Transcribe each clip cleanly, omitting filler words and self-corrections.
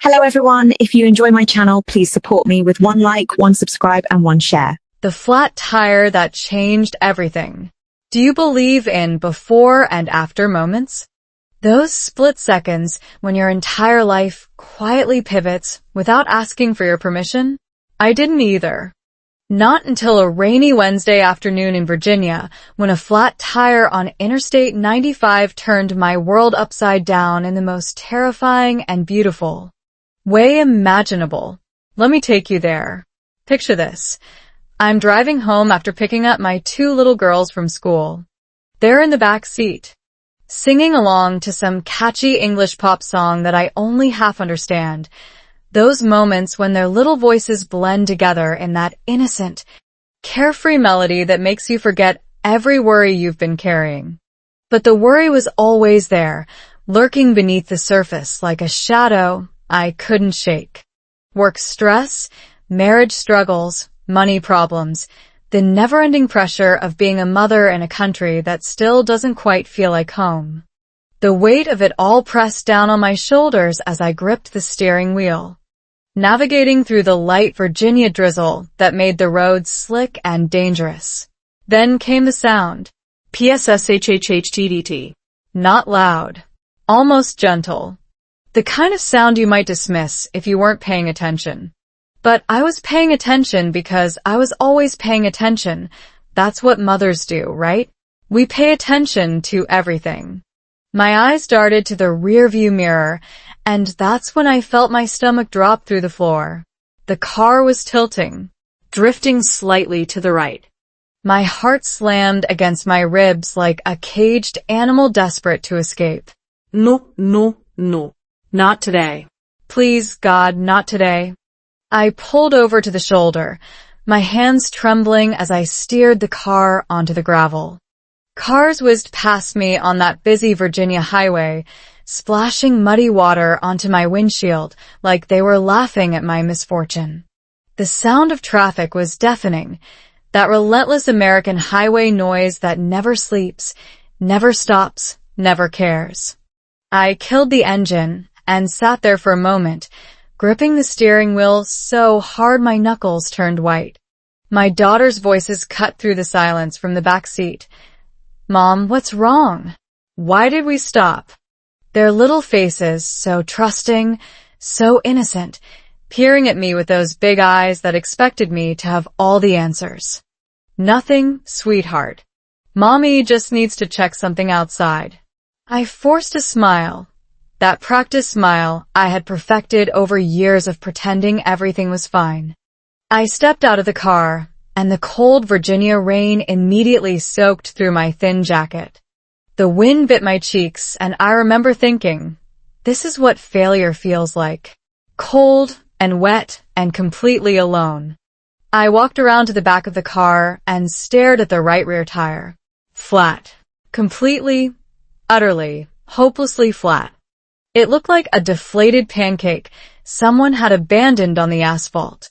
Hello everyone, if you enjoy my channel, please support me with one like, one subscribe and one share. The flat tire that changed everything. Do you believe in before and after moments? Those split seconds when your entire life quietly pivots without asking for your permission? I didn't either. Not until a rainy Wednesday afternoon in Virginia, when a flat tire on Interstate 95 turned my world upside down in the most terrifying and beautiful way imaginable. Let me take you there. Picture this. I'm driving home after picking up my two little girls from school. They're in the back seat, singing along to some catchy English pop song that I only half understand. Those moments when their little voices blend together in that innocent, carefree melody that makes you forget every worry you've been carrying. But the worry was always there, lurking beneath the surface like a shadow I couldn't shake. Work stress, marriage struggles, money problems, the never-ending pressure of being a mother in a country that still doesn't quite feel like home. The weight of it all pressed down on my shoulders as I gripped the steering wheel, navigating through the light Virginia drizzle that made the roads slick and dangerous. Then came the sound. PSSHHHTDT. Not loud. Almost gentle. The kind of sound you might dismiss if you weren't paying attention. But I was paying attention because I was always paying attention. That's what mothers do, right? We pay attention to everything. My eyes darted to the rearview mirror, and that's when I felt my stomach drop through the floor. The car was tilting, drifting slightly to the right. My heart slammed against my ribs like a caged animal desperate to escape. No, no, no. Not today. Please, God, not today. I pulled over to the shoulder, my hands trembling as I steered the car onto the gravel. Cars whizzed past me on that busy Virginia highway, splashing muddy water onto my windshield like they were laughing at my misfortune. The sound of traffic was deafening, that relentless American highway noise that never sleeps, never stops, never cares. I killed the engine and sat there for a moment, gripping the steering wheel so hard my knuckles turned white. My daughter's voices cut through the silence from the back seat. Mom, what's wrong? Why did we stop? Their little faces, so trusting, so innocent, peering at me with those big eyes that expected me to have all the answers. Nothing, sweetheart. Mommy just needs to check something outside. I forced a smile. That practice smile I had perfected over years of pretending everything was fine. I stepped out of the car, and the cold Virginia rain immediately soaked through my thin jacket. The wind bit my cheeks, and I remember thinking, this is what failure feels like. Cold and wet and completely alone. I walked around to the back of the car and stared at the right rear tire. Flat. Completely, utterly, hopelessly flat. It looked like a deflated pancake someone had abandoned on the asphalt.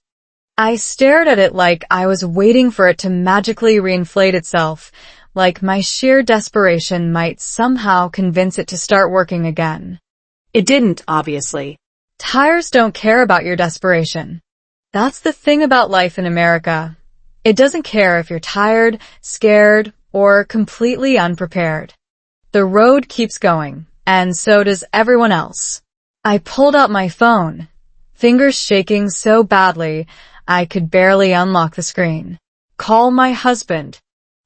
I stared at it like I was waiting for it to magically reinflate itself, like my sheer desperation might somehow convince it to start working again. It didn't, obviously. Tires don't care about your desperation. That's the thing about life in America. It doesn't care if you're tired, scared, or completely unprepared. The road keeps going. And so does everyone else. I pulled out my phone, fingers shaking so badly I could barely unlock the screen. Call my husband.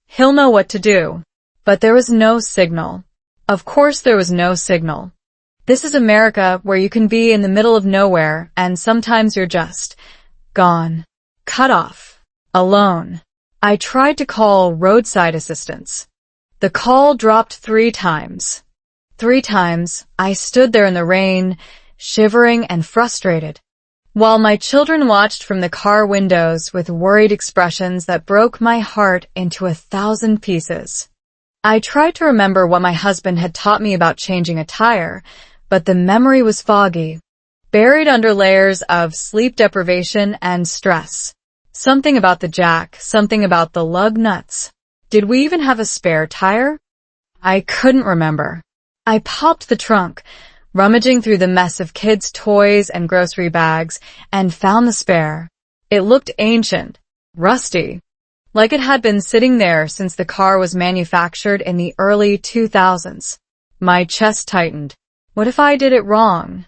He'll know what to do. But there was no signal. Of course there was no signal. This is America, where you can be in the middle of nowhere and sometimes you're just gone, cut off, alone. I tried to call roadside assistance. The call dropped 3 times. 3 times, I stood there in the rain, shivering and frustrated, while my children watched from the car windows with worried expressions that broke my heart into 1,000 pieces. I tried to remember what my husband had taught me about changing a tire, but the memory was foggy, buried under layers of sleep deprivation and stress. Something about the jack, something about the lug nuts. Did we even have a spare tire? I couldn't remember. I popped the trunk, rummaging through the mess of kids' toys and grocery bags, and found the spare. It looked ancient, rusty, like it had been sitting there since the car was manufactured in the early 2000s. My chest tightened. What if I did it wrong?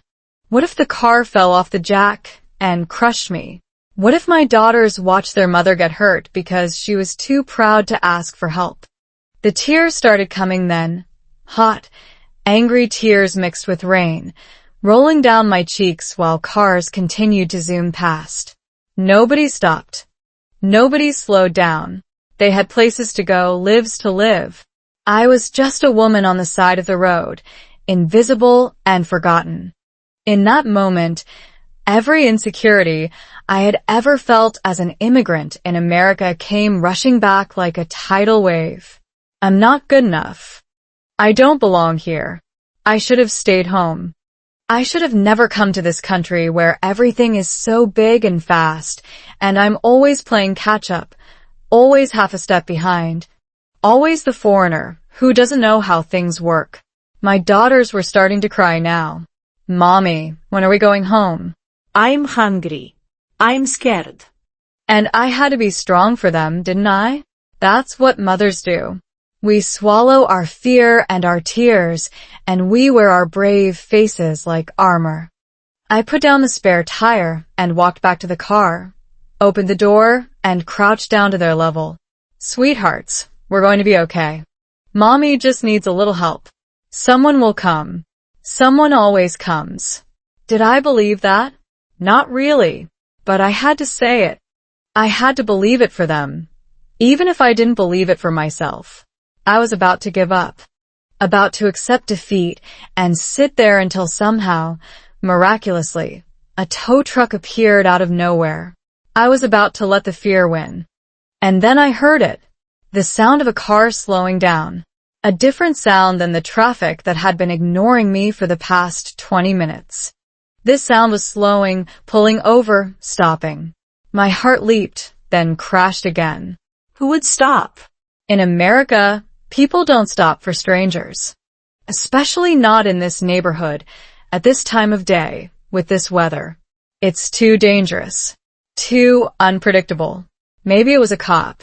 What if the car fell off the jack and crushed me? What if my daughters watched their mother get hurt because she was too proud to ask for help? The tears started coming then, hot, angry tears mixed with rain, rolling down my cheeks while cars continued to zoom past. Nobody stopped. Nobody slowed down. They had places to go, lives to live. I was just a woman on the side of the road, invisible and forgotten. In that moment, every insecurity I had ever felt as an immigrant in America came rushing back like a tidal wave. I'm not good enough. I don't belong here. I should have stayed home. I should have never come to this country where everything is so big and fast, and I'm always playing catch-up, always half a step behind, always the foreigner who doesn't know how things work. My daughters were starting to cry now. Mommy, when are we going home? I'm hungry. I'm scared. And I had to be strong for them, didn't I? That's what mothers do. We swallow our fear and our tears, and we wear our brave faces like armor. I put down the spare tire and walked back to the car, opened the door, and crouched down to their level. Sweethearts, we're going to be okay. Mommy just needs a little help. Someone will come. Someone always comes. Did I believe that? Not really. But I had to say it. I had to believe it for them, even if I didn't believe it for myself. I was about to give up, about to accept defeat and sit there until somehow, miraculously, a tow truck appeared out of nowhere. I was about to let the fear win. And then I heard it, the sound of a car slowing down, a different sound than the traffic that had been ignoring me for the past 20 minutes. This sound was slowing, pulling over, stopping. My heart leaped, then crashed again. Who would stop? In America, people don't stop for strangers. Especially not in this neighborhood, at this time of day, with this weather. It's too dangerous. Too unpredictable. Maybe it was a cop.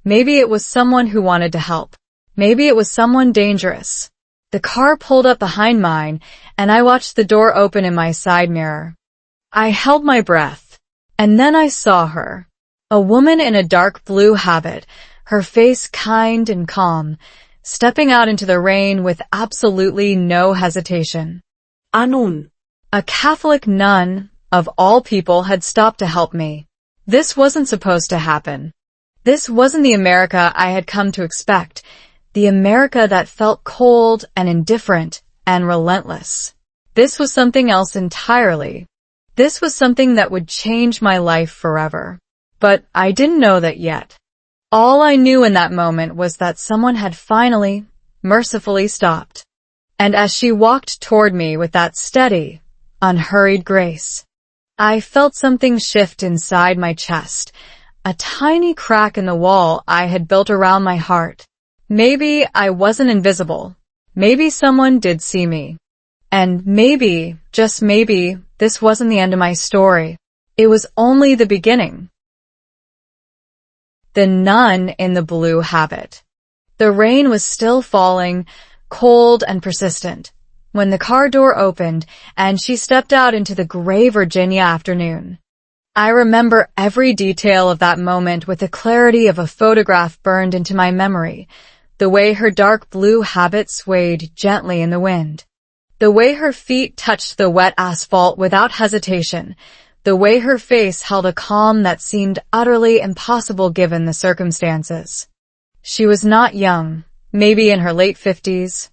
Maybe it was someone who wanted to help. Maybe it was someone dangerous. The car pulled up behind mine, and I watched the door open in my side mirror. I held my breath, and then I saw her. A woman in a dark blue habit, her face kind and calm, stepping out into the rain with absolutely no hesitation. A nun. A Catholic nun, of all people, had stopped to help me. This wasn't supposed to happen. This wasn't the America I had come to expect. The America that felt cold and indifferent and relentless. This was something else entirely. This was something that would change my life forever. But I didn't know that yet. All I knew in that moment was that someone had finally, mercifully stopped. And as she walked toward me with that steady, unhurried grace, I felt something shift inside my chest, a tiny crack in the wall I had built around my heart. Maybe I wasn't invisible. Maybe someone did see me. And maybe, just maybe, this wasn't the end of my story. It was only the beginning. The nun in the blue habit. The rain was still falling, cold and persistent, when the car door opened and she stepped out into the gray Virginia afternoon. I remember every detail of that moment with the clarity of a photograph burned into my memory. The way her dark blue habit swayed gently in the wind. The way her feet touched the wet asphalt without hesitation. The way her face held a calm that seemed utterly impossible given the circumstances. She was not young, maybe in her late 50s,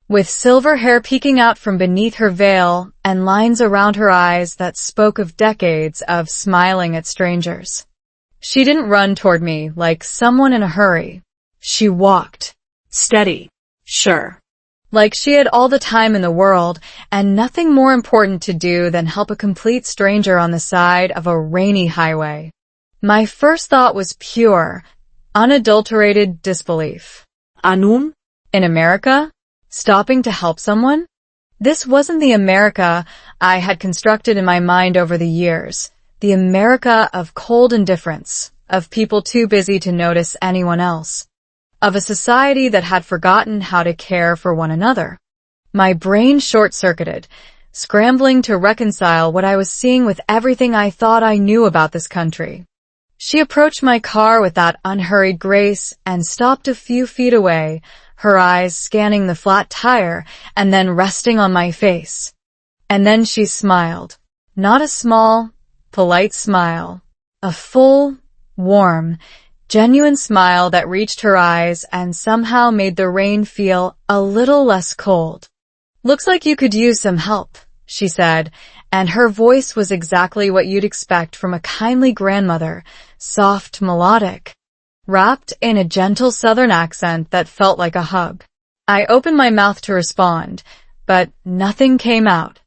with silver hair peeking out from beneath her veil and lines around her eyes that spoke of decades of smiling at strangers. She didn't run toward me like someone in a hurry. She walked. Steady. Sure. Like she had all the time in the world and nothing more important to do than help a complete stranger on the side of a rainy highway. My first thought was pure, unadulterated disbelief. A nun? In America? Stopping to help someone? This wasn't the America I had constructed in my mind over the years, the America of cold indifference, of people too busy to notice anyone else, of a society that had forgotten how to care for one another. My brain short-circuited, scrambling to reconcile what I was seeing with everything I thought I knew about this country. She approached my car with that unhurried grace and stopped a few feet away, her eyes scanning the flat tire and then resting on my face. And then she smiled. Not a small, polite smile. A full, warm, genuine smile that reached her eyes and somehow made the rain feel a little less cold. "Looks like you could use some help," she said, and her voice was exactly what you'd expect from a kindly grandmother, soft, melodic, wrapped in a gentle southern accent that felt like a hug. I opened my mouth to respond, but nothing came out.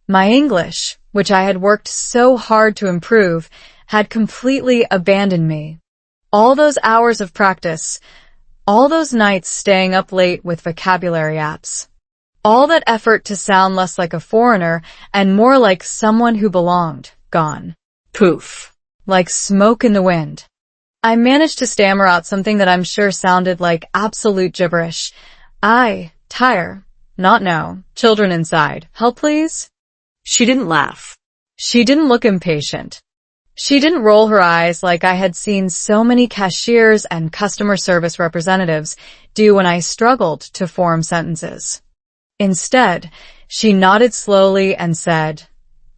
My English, which I had worked so hard to improve, had completely abandoned me. All those hours of practice, all those nights staying up late with vocabulary apps, all that effort to sound less like a foreigner and more like someone who belonged, gone. Poof. Like smoke in the wind. I managed to stammer out something that I'm sure sounded like absolute gibberish. Tire, not no, children inside. Help please? She didn't laugh. She didn't look impatient. She didn't roll her eyes like I had seen so many cashiers and customer service representatives do when I struggled to form sentences. Instead, she nodded slowly and said,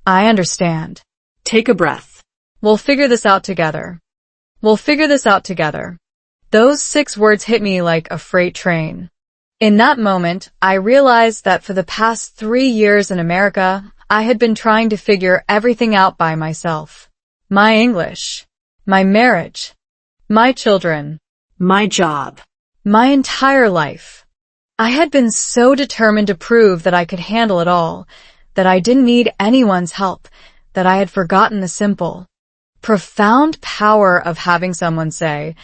"I understand. Take a breath. We'll figure this out together. We'll figure this out together." Those 6 words hit me like a freight train. In that moment, I realized that for the past 3 years in America, I had been trying to figure everything out by myself. My English, my marriage, my children, My job. my entire life. I had been so determined to prove that I could handle it all, that I didn't need anyone's help, that I had forgotten the simple, profound power of having someone say,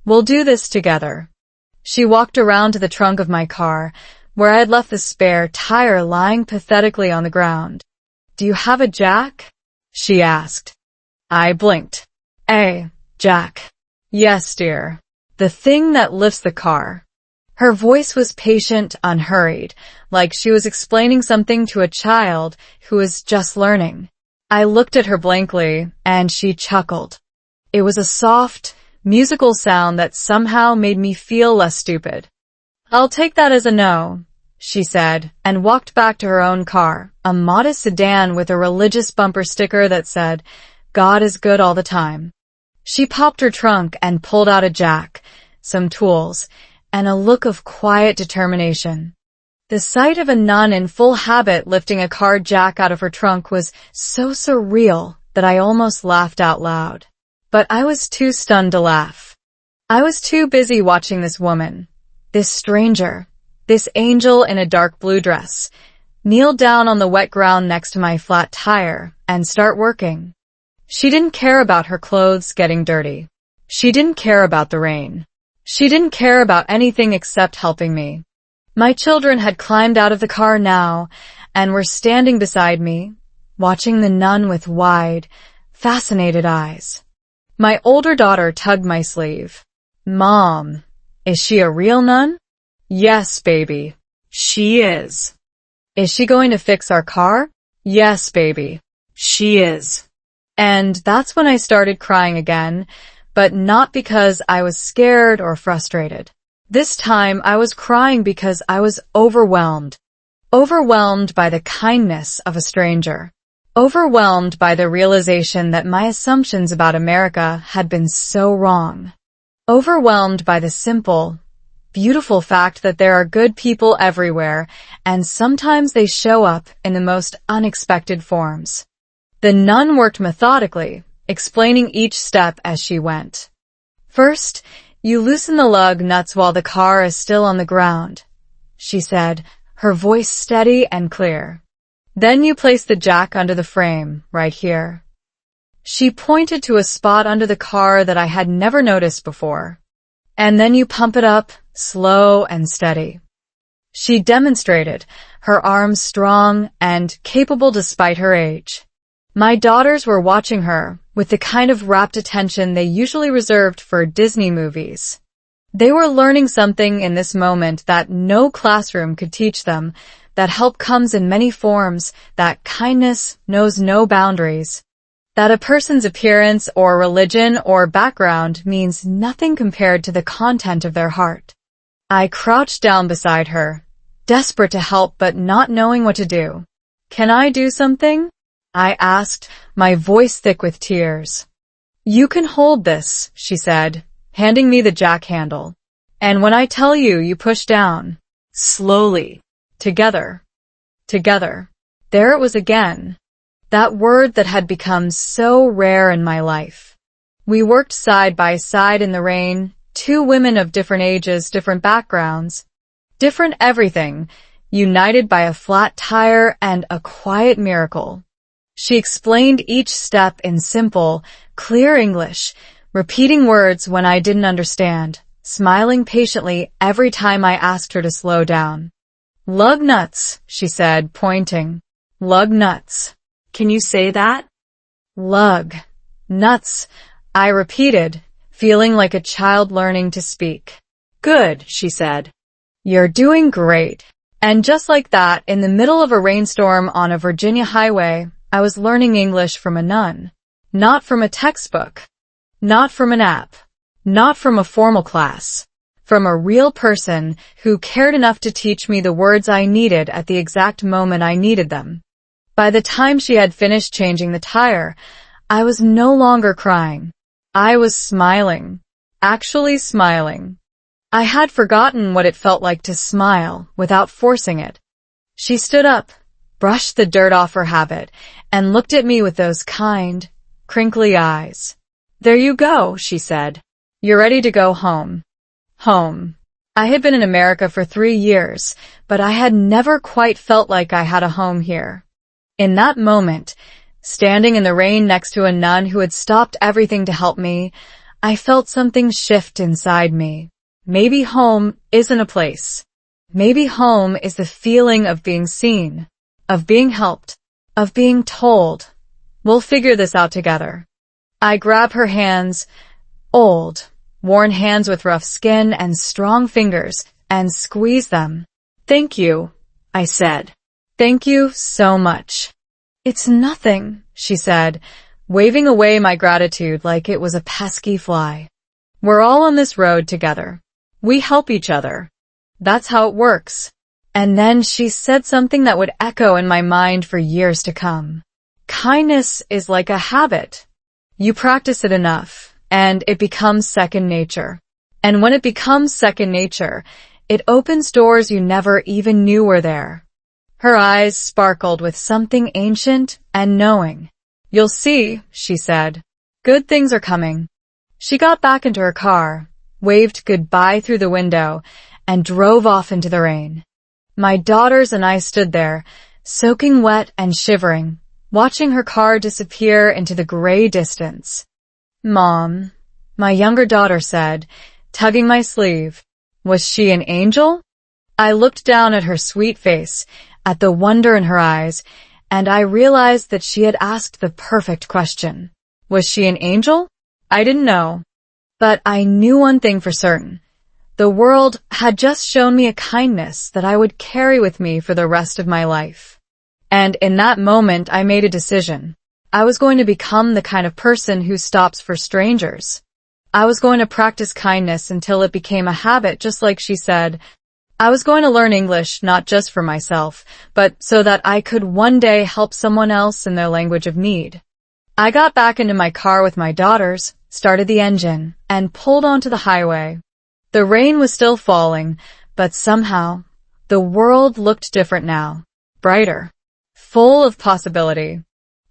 "We'll do this together." She walked around to the trunk of my car, where I had left the spare tire lying pathetically on the ground. "Do you have a jack?" she asked. I blinked. Jack. "Yes, dear. The thing that lifts the car." Her voice was patient, unhurried, like she was explaining something to a child who was just learning. I looked at her blankly, and she chuckled. It was a soft, musical sound that somehow made me feel less stupid. "I'll take that as a no," she said, and walked back to her own car, a modest sedan with a religious bumper sticker that said, "God is good all the time." She popped her trunk and pulled out a jack, some tools, and a look of quiet determination. The sight of a nun in full habit lifting a car jack out of her trunk was so surreal that I almost laughed out loud. But I was too stunned to laugh. I was too busy watching this woman, this stranger, this angel in a dark blue dress, kneel down on the wet ground next to my flat tire and start working. She didn't care about her clothes getting dirty. She didn't care about the rain. She didn't care about anything except helping me. My children had climbed out of the car now and were standing beside me, watching the nun with wide, fascinated eyes. My older daughter tugged my sleeve. "Mom, is she a real nun?" "Yes, baby." She is. "Is she going to fix our car?" "Yes, baby." She is. And that's when I started crying again, but not because I was scared or frustrated. This time I was crying because I was overwhelmed. Overwhelmed by the kindness of a stranger. Overwhelmed by the realization that my assumptions about America had been so wrong. Overwhelmed by the simple, beautiful fact that there are good people everywhere, and sometimes they show up in the most unexpected forms. The nun worked methodically, explaining each step as she went. "First, you loosen the lug nuts while the car is still on the ground," she said, her voice steady and clear. "Then you place the jack under the frame, right here." She pointed to a spot under the car that I had never noticed before. "And then you pump it up, slow and steady." She demonstrated, her arms strong and capable despite her age. My daughters were watching her with the kind of rapt attention they usually reserved for Disney movies. They were learning something in this moment that no classroom could teach them, that help comes in many forms, that kindness knows no boundaries, that a person's appearance or religion or background means nothing compared to the content of their heart. I crouched down beside her, desperate to help but not knowing what to do. "Can I do something?" I asked, my voice thick with tears. "You can hold this," she said, handing me the jack handle. "And when I tell you, you push down. Slowly. Together. Together." There it was again. That word that had become so rare in my life. We worked side by side in the rain, two women of different ages, different backgrounds, different everything, united by a flat tire and a quiet miracle. She explained each step in simple, clear English, repeating words when I didn't understand, smiling patiently every time I asked her to slow down. "Lug nuts," she said, pointing. "Lug nuts." Can you say that? "Lug nuts," I repeated, feeling like a child learning to speak. Good, she said. "You're doing great." And just like that, in the middle of a rainstorm on a Virginia highway, I was learning English from a nun. Not from a textbook. Not from an app. Not from a formal class. From a real person who cared enough to teach me the words I needed at the exact moment I needed them. By the time she had finished changing the tire, I was no longer crying. I was smiling. Actually smiling. I had forgotten what it felt like to smile without forcing it. She stood up, brushed the dirt off her habit, and looked at me with those kind, crinkly eyes. "There you go," she said. "You're ready to go home." Home. I had been in America for 3 years, but I had never quite felt like I had a home here. In that moment, standing in the rain next to a nun who had stopped everything to help me, I felt something shift inside me. Maybe home isn't a place. Maybe home is the feeling of being seen, of being helped, of being told, "We'll figure this out together." I grab her hands, old, worn hands with rough skin and strong fingers, and squeeze them. "Thank you," I said. "Thank you so much." "It's nothing," she said, waving away my gratitude like it was a pesky fly. "We're all on this road together. We help each other. That's how it works." And then she said something that would echo in my mind for years to come. Kindness is like a habit. You practice it enough, and it becomes second nature. And when it becomes second nature, it opens doors you never even knew were there. Her eyes sparkled with something ancient and knowing. "You'll see," she said. "Good things are coming." She got back into her car, waved goodbye through the window, and drove off into the rain. My daughters and I stood there, soaking wet and shivering, watching her car disappear into the gray distance. "Mom," my younger daughter said, tugging my sleeve. "Was she an angel?" I looked down at her sweet face, at the wonder in her eyes, and I realized that she had asked the perfect question. Was she an angel? I didn't know. But I knew one thing for certain. The world had just shown me a kindness that I would carry with me for the rest of my life. And in that moment, I made a decision. I was going to become the kind of person who stops for strangers. I was going to practice kindness until it became a habit, just like she said. I was going to learn English not just for myself, but so that I could one day help someone else in their language of need. I got back into my car with my daughters, started the engine, and pulled onto the highway. The rain was still falling, but somehow, the world looked different now, brighter, full of possibility.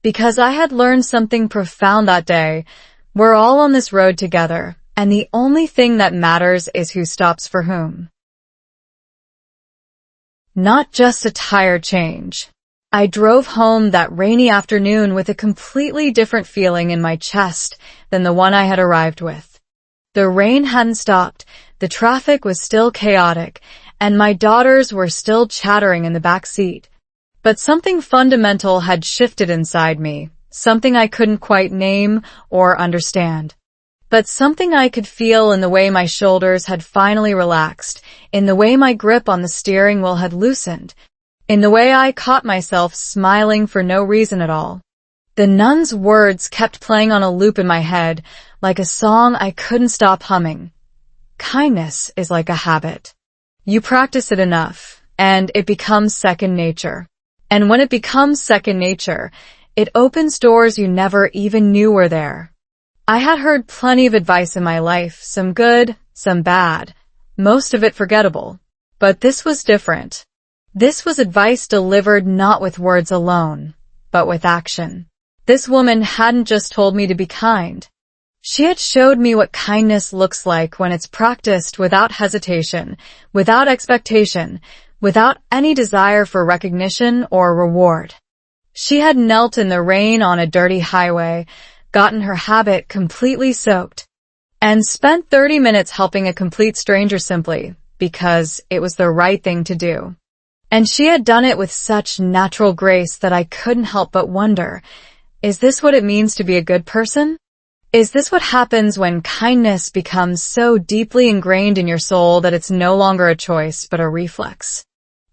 Because I had learned something profound that day. We're all on this road together, and the only thing that matters is who stops for whom. Not just a tire change. I drove home that rainy afternoon with a completely different feeling in my chest than the one I had arrived with. The rain hadn't stopped, the traffic was still chaotic, and my daughters were still chattering in the back seat. But something fundamental had shifted inside me, something I couldn't quite name or understand. But something I could feel in the way my shoulders had finally relaxed, in the way my grip on the steering wheel had loosened, in the way I caught myself smiling for no reason at all. The nun's words kept playing on a loop in my head, like a song I couldn't stop humming. Kindness is like a habit. You practice it enough, and it becomes second nature. And when it becomes second nature, it opens doors you never even knew were there. I had heard plenty of advice in my life, some good, some bad, most of it forgettable. But this was different. This was advice delivered not with words alone, but with action. This woman hadn't just told me to be kind. She had showed me what kindness looks like when it's practiced without hesitation, without expectation, without any desire for recognition or reward. She had knelt in the rain on a dirty highway, gotten her habit completely soaked, and spent 30 minutes helping a complete stranger simply because it was the right thing to do. And she had done it with such natural grace that I couldn't help but wonder, is this what it means to be a good person? Is this what happens when kindness becomes so deeply ingrained in your soul that it's no longer a choice but a reflex?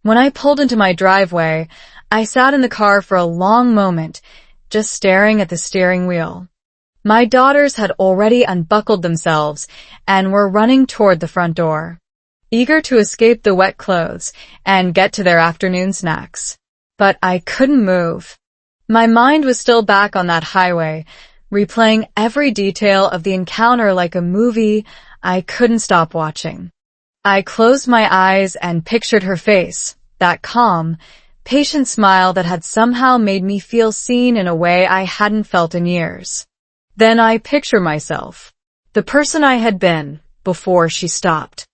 When I pulled into my driveway, I sat in the car for a long moment, just staring at the steering wheel. My daughters had already unbuckled themselves and were running toward the front door, eager to escape the wet clothes and get to their afternoon snacks. But I couldn't move. My mind was still back on that highway, replaying every detail of the encounter like a movie I couldn't stop watching. I closed my eyes and pictured her face, that calm, patient smile that had somehow made me feel seen in a way I hadn't felt in years. Then I pictured myself, the person I had been before she stopped.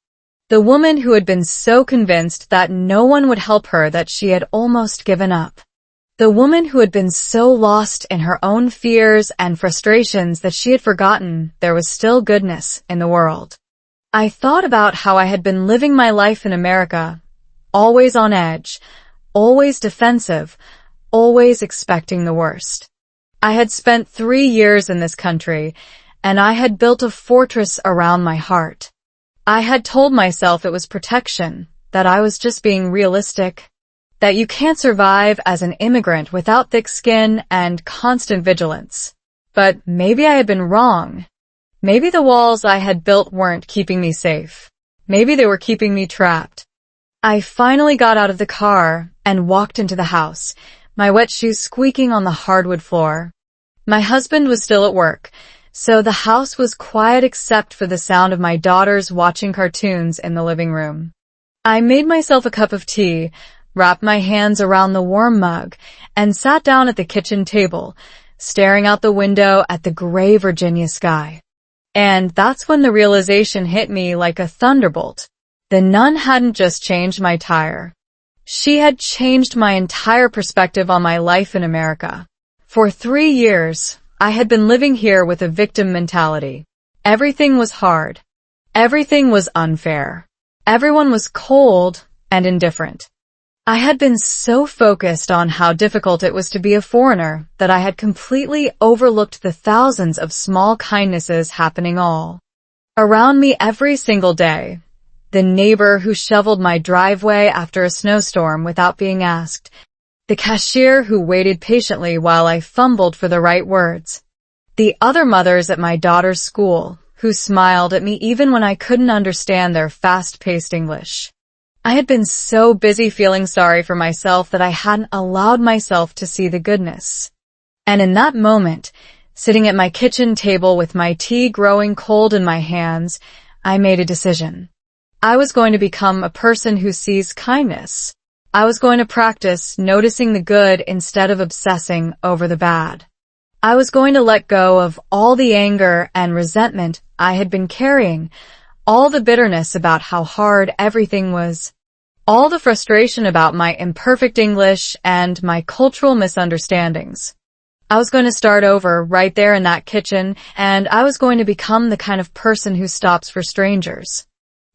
The woman who had been so convinced that no one would help her that she had almost given up. The woman who had been so lost in her own fears and frustrations that she had forgotten there was still goodness in the world. I thought about how I had been living my life in America, always on edge, always defensive, always expecting the worst. I had spent 3 years in this country, and I had built a fortress around my heart. I had told myself it was protection, that I was just being realistic, that you can't survive as an immigrant without thick skin and constant vigilance. But maybe I had been wrong. Maybe the walls I had built weren't keeping me safe. Maybe they were keeping me trapped. I finally got out of the car and walked into the house, my wet shoes squeaking on the hardwood floor. My husband was still at work, so the house was quiet except for the sound of my daughters watching cartoons in the living room. I made myself a cup of tea, wrapped my hands around the warm mug, and sat down at the kitchen table, staring out the window at the gray Virginia sky. And that's when the realization hit me like a thunderbolt. The nun hadn't just changed my tire. She had changed my entire perspective on my life in America. For 3 years, I had been living here with a victim mentality. Everything was hard. Everything was unfair. Everyone was cold and indifferent. I had been so focused on how difficult it was to be a foreigner that I had completely overlooked the thousands of small kindnesses happening all around me every single day. The neighbor who shoveled my driveway after a snowstorm without being asked. The cashier who waited patiently while I fumbled for the right words. The other mothers at my daughter's school who smiled at me even when I couldn't understand their fast-paced English. I had been so busy feeling sorry for myself that I hadn't allowed myself to see the goodness. And in that moment, sitting at my kitchen table with my tea growing cold in my hands, I made a decision. I was going to become a person who sees kindness. I was going to practice noticing the good instead of obsessing over the bad. I was going to let go of all the anger and resentment I had been carrying, all the bitterness about how hard everything was, all the frustration about my imperfect English and my cultural misunderstandings. I was going to start over right there in that kitchen, and I was going to become the kind of person who stops for strangers.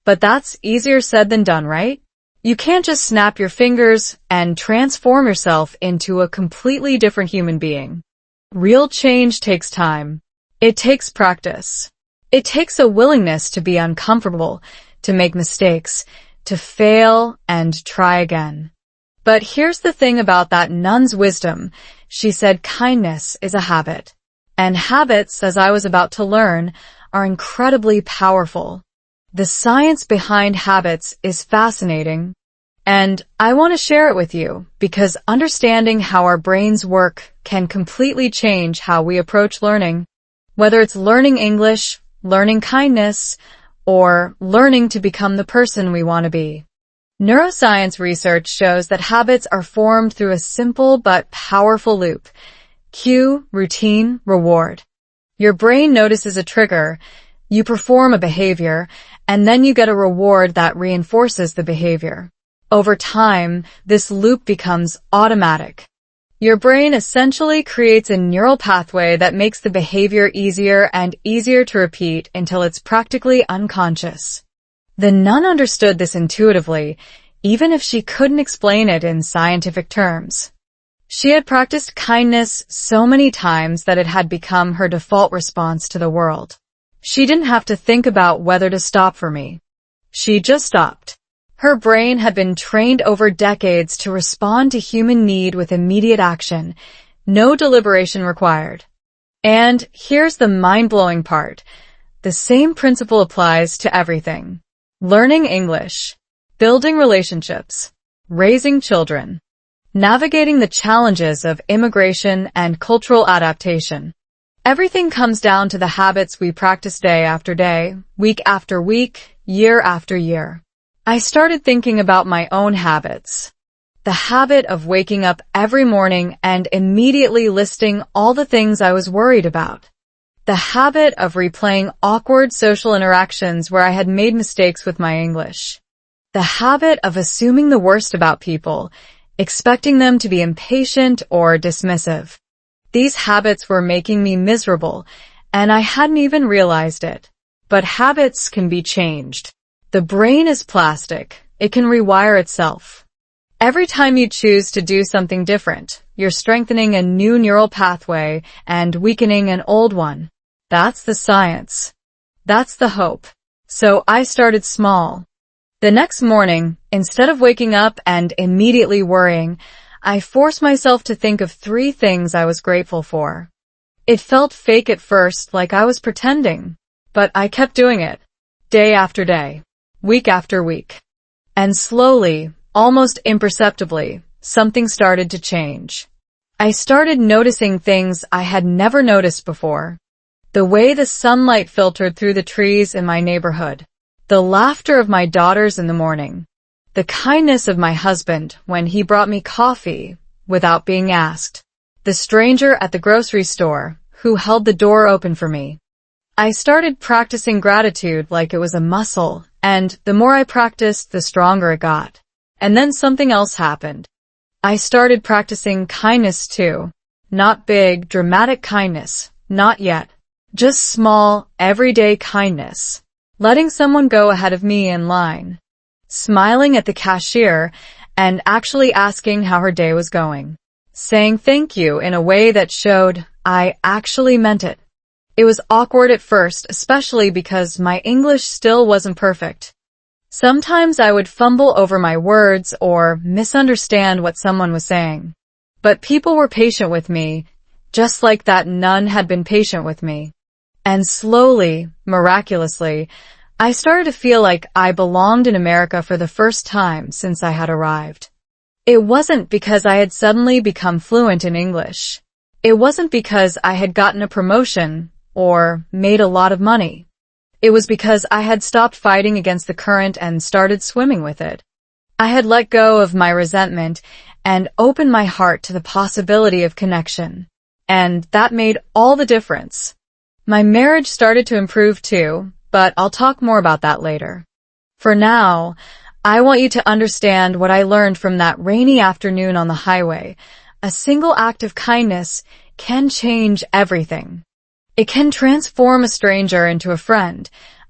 But that's easier said than done, right? You can't just snap your fingers and transform yourself into a completely different human being. Real change takes time. It takes practice. It takes a willingness to be uncomfortable, to make mistakes, to fail and try again. But here's the thing about that nun's wisdom. She said kindness is a habit. And habits, as I was about to learn, are incredibly powerful. The science behind habits is fascinating, and I want to share it with you because understanding how our brains work can completely change how we approach learning, whether it's learning English, learning kindness, or learning to become the person we want to be. Neuroscience research shows that habits are formed through a simple but powerful loop. Cue, routine, reward. Your brain notices a trigger, you perform a behavior, and then you get a reward that reinforces the behavior. Over time, this loop becomes automatic. Your brain essentially creates a neural pathway that makes the behavior easier and easier to repeat until it's practically unconscious. The nun understood this intuitively, even if she couldn't explain it in scientific terms. She had practiced kindness so many times that it had become her default response to the world. She didn't have to think about whether to stop for me. She just stopped. Her brain had been trained over decades to respond to human need with immediate action, no deliberation required. And here's the mind-blowing part. The same principle applies to everything. Learning English, building relationships, raising children, navigating the challenges of immigration and cultural adaptation. Everything comes down to the habits we practice day after day, week after week, year after year. I started thinking about my own habits. The habit of waking up every morning and immediately listing all the things I was worried about. The habit of replaying awkward social interactions where I had made mistakes with my English. The habit of assuming the worst about people, expecting them to be impatient or dismissive. These habits were making me miserable, and I hadn't even realized it. But habits can be changed. The brain is plastic. It can rewire itself. Every time you choose to do something different, you're strengthening a new neural pathway and weakening an old one. That's the science. That's the hope. So I started small. The next morning, instead of waking up and immediately worrying, I forced myself to think of 3 things I was grateful for. It felt fake at first, like I was pretending, but I kept doing it, day after day, week after week. And slowly, almost imperceptibly, something started to change. I started noticing things I had never noticed before. The way the sunlight filtered through the trees in my neighborhood, the laughter of my daughters in the morning, the kindness of my husband when he brought me coffee without being asked, the stranger at the grocery store who held the door open for me. I started practicing gratitude like it was a muscle, and the more I practiced, the stronger it got. And then something else happened. I started practicing kindness too. Not big, dramatic kindness, not yet. Just small, everyday kindness. Letting someone go ahead of me in line. Smiling at the cashier and actually asking how her day was going. Saying thank you in a way that showed I actually meant it. It was awkward at first, especially because my English still wasn't perfect. Sometimes I would fumble over my words or misunderstand what someone was saying. But people were patient with me, just like that nun had been patient with me. And slowly, miraculously, I started to feel like I belonged in America for the first time since I had arrived. It wasn't because I had suddenly become fluent in English. It wasn't because I had gotten a promotion or made a lot of money. It was because I had stopped fighting against the current and started swimming with it. I had let go of my resentment and opened my heart to the possibility of connection. And that made all the difference. My marriage started to improve too, but I'll talk more about that later. For now, I want you to understand what I learned from that rainy afternoon on the highway. A single act of kindness can change everything. It can transform a stranger into a friend,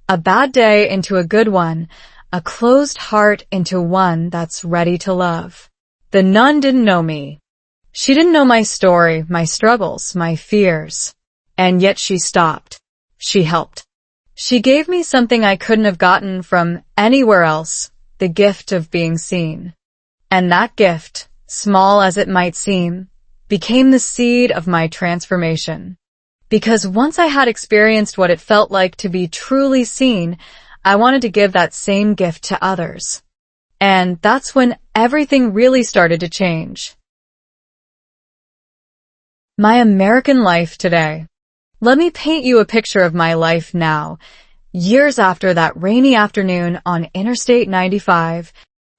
A bad day into a good one, a closed heart into one that's ready to love. The nun didn't know me. She didn't know my story, my struggles, my fears. And yet she stopped. She helped. She gave me something I couldn't have gotten from anywhere else, the gift of being seen. And that gift, small as it might seem, became the seed of my transformation. Because once I had experienced what it felt like to be truly seen, I wanted to give that same gift to others. And that's when everything really started to change. My American life today. Let me paint you a picture of my life now, years after that rainy afternoon on Interstate 95,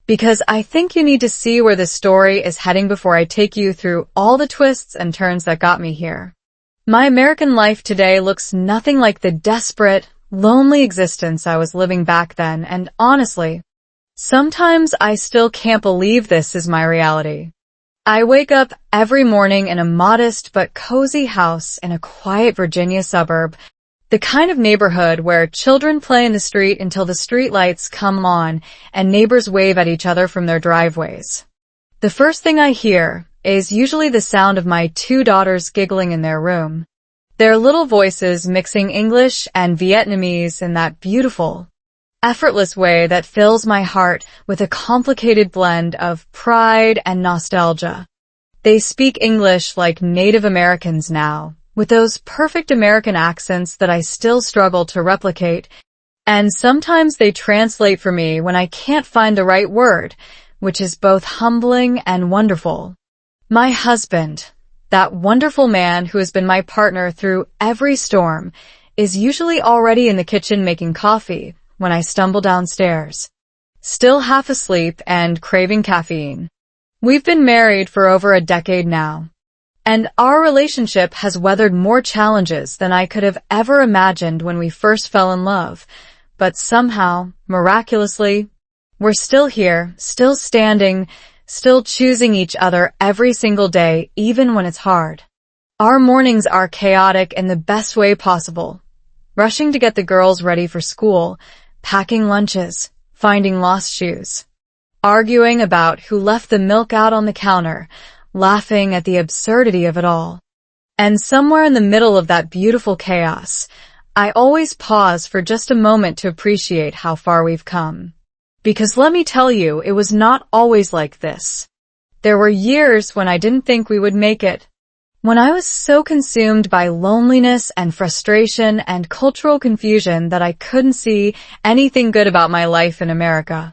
because I think you need to see where this story is heading before I take you through all the twists and turns that got me here. My American life today looks nothing like the desperate, lonely existence I was living back then, and honestly, sometimes I still can't believe this is my reality. I wake up every morning in a modest but cozy house in a quiet Virginia suburb, the kind of neighborhood where children play in the street until the streetlights come on and neighbors wave at each other from their driveways. The first thing I hear is usually the sound of my 2 daughters giggling in their room, their little voices mixing English and Vietnamese in that beautiful, effortless way that fills my heart with a complicated blend of pride and nostalgia. They speak English like Native Americans now, with those perfect American accents that I still struggle to replicate, and sometimes they translate for me when I can't find the right word, which is both humbling and wonderful. My husband, that wonderful man who has been my partner through every storm, is usually already in the kitchen making coffee when I stumble downstairs, still half asleep and craving caffeine. We've been married for over a decade now, and our relationship has weathered more challenges than I could have ever imagined when we first fell in love, but somehow, miraculously, we're still here, still standing, still choosing each other every single day, even when it's hard. Our mornings are chaotic in the best way possible, rushing to get the girls ready for school, packing lunches, finding lost shoes, arguing about who left the milk out on the counter, laughing at the absurdity of it all. And somewhere in the middle of that beautiful chaos, I always pause for just a moment to appreciate how far we've come. Because let me tell you, it was not always like this. There were years when I didn't think we would make it. When I was so consumed by loneliness and frustration and cultural confusion that I couldn't see anything good about my life in America.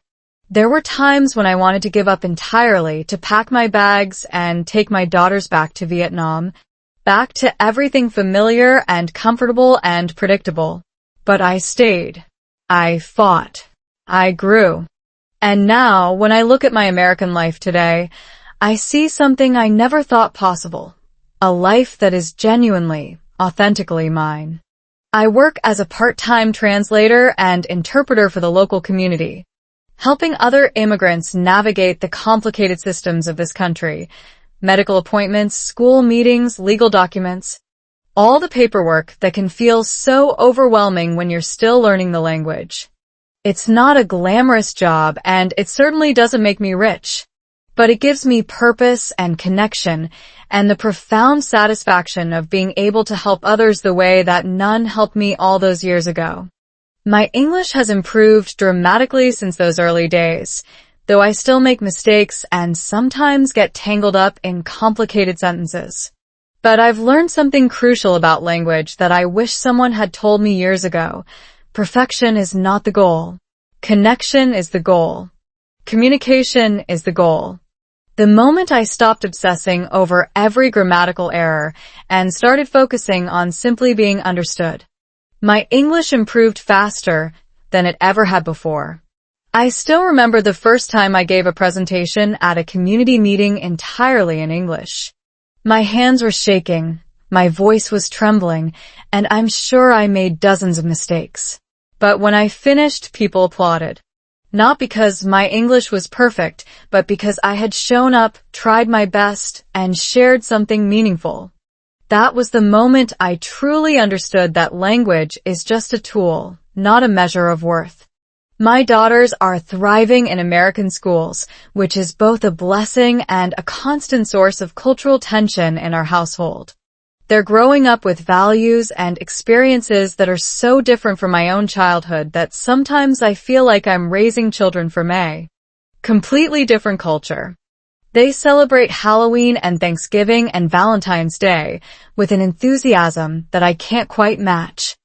There were times when I wanted to give up entirely, to pack my bags and take my daughters back to Vietnam, back to everything familiar and comfortable and predictable. But I stayed. I fought. I grew. And now, when I look at my American life today, I see something I never thought possible. A life that is genuinely, authentically mine. I work as a part-time translator and interpreter for the local community, helping other immigrants navigate the complicated systems of this country, medical appointments, school meetings, legal documents, all the paperwork that can feel so overwhelming when you're still learning the language. It's not a glamorous job, and it certainly doesn't make me rich. But it gives me purpose and connection and the profound satisfaction of being able to help others the way that none helped me all those years ago. My English has improved dramatically since those early days, though I still make mistakes and sometimes get tangled up in complicated sentences. But I've learned something crucial about language that I wish someone had told me years ago. Perfection is not the goal. Connection is the goal. Communication is the goal. The moment I stopped obsessing over every grammatical error and started focusing on simply being understood, my English improved faster than it ever had before. I still remember the first time I gave a presentation at a community meeting entirely in English. My hands were shaking, my voice was trembling, and I'm sure I made dozens of mistakes. But when I finished, people applauded. Not because my English was perfect, but because I had shown up, tried my best, and shared something meaningful. That was the moment I truly understood that language is just a tool. not a measure of worth. My daughters are thriving in American schools, which is both a blessing and a constant source of cultural tension in our household. They're growing up with values and experiences that are so different from my own childhood that sometimes I feel like I'm raising children for May. Completely different culture. They celebrate Halloween and Thanksgiving and Valentine's Day with an enthusiasm that I can't quite match.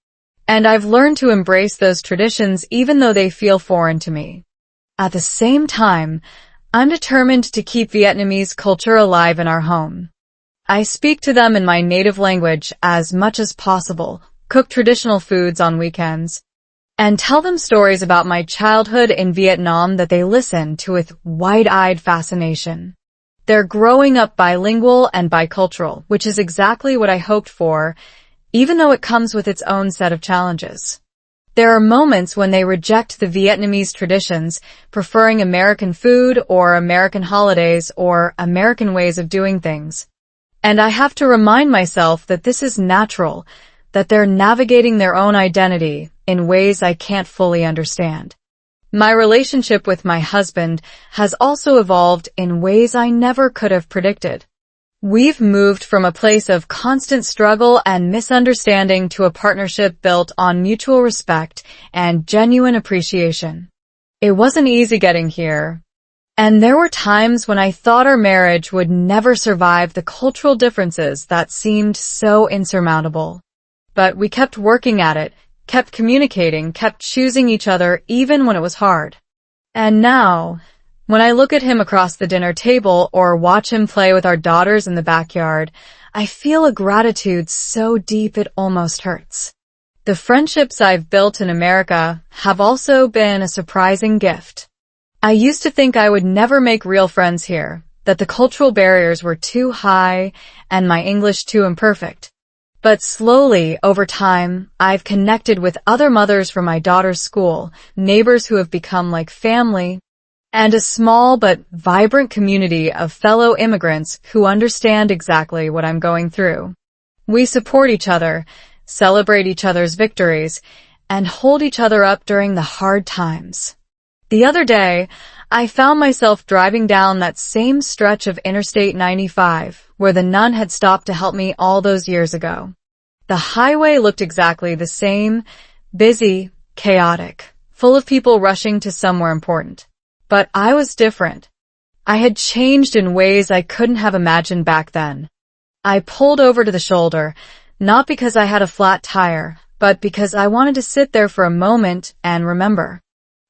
And I've learned to embrace those traditions even though they feel foreign to me. At the same time, I'm determined to keep Vietnamese culture alive in our home. I speak to them in my native language as much as possible, cook traditional foods on weekends, and tell them stories about my childhood in Vietnam that they listen to with wide-eyed fascination. They're growing up bilingual and bicultural, which is exactly what I hoped for, even though it comes with its own set of challenges. There are moments when they reject the Vietnamese traditions, preferring American food or American holidays or American ways of doing things. And I have to remind myself that this is natural, that they're navigating their own identity in ways I can't fully understand. My relationship with my husband has also evolved in ways I never could have predicted. We've moved from a place of constant struggle and misunderstanding to a partnership built on mutual respect and genuine appreciation. It wasn't easy getting here. And there were times when I thought our marriage would never survive the cultural differences that seemed so insurmountable. But we kept working at it, kept communicating, kept choosing each other even when it was hard. And now, when I look at him across the dinner table or watch him play with our daughters in the backyard, I feel a gratitude so deep it almost hurts. The friendships I've built in America have also been a surprising gift. I used to think I would never make real friends here, that the cultural barriers were too high and my English too imperfect. But slowly, over time, I've connected with other mothers from my daughter's school, neighbors who have become like family, and a small but vibrant community of fellow immigrants who understand exactly what I'm going through. We support each other, celebrate each other's victories, and hold each other up during the hard times. The other day, I found myself driving down that same stretch of Interstate 95, where the nun had stopped to help me all those years ago. The highway looked exactly the same, busy, chaotic, full of people rushing to somewhere important. But I was different. I had changed in ways I couldn't have imagined back then. I pulled over to the shoulder, not because I had a flat tire, but because I wanted to sit there for a moment and remember.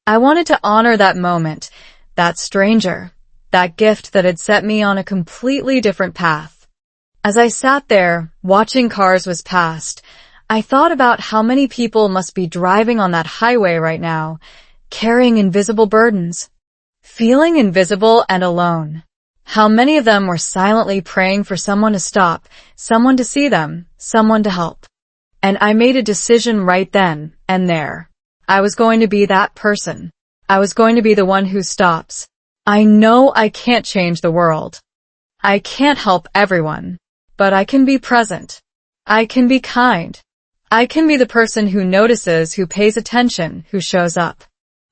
I wanted to honor that moment, that stranger, that gift that had set me on a completely different path. As I sat there, watching cars whiz past, I thought about how many people must be driving on that highway right now, carrying invisible burdens, feeling invisible and alone. How many of them were silently praying for someone to stop, someone to see them, someone to help. And I made a decision right then and there. I was going to be that person. I was going to be the one who stops. I know I can't change the world. I can't help everyone, but I can be present. I can be kind. I can be the person who notices, who pays attention, who shows up.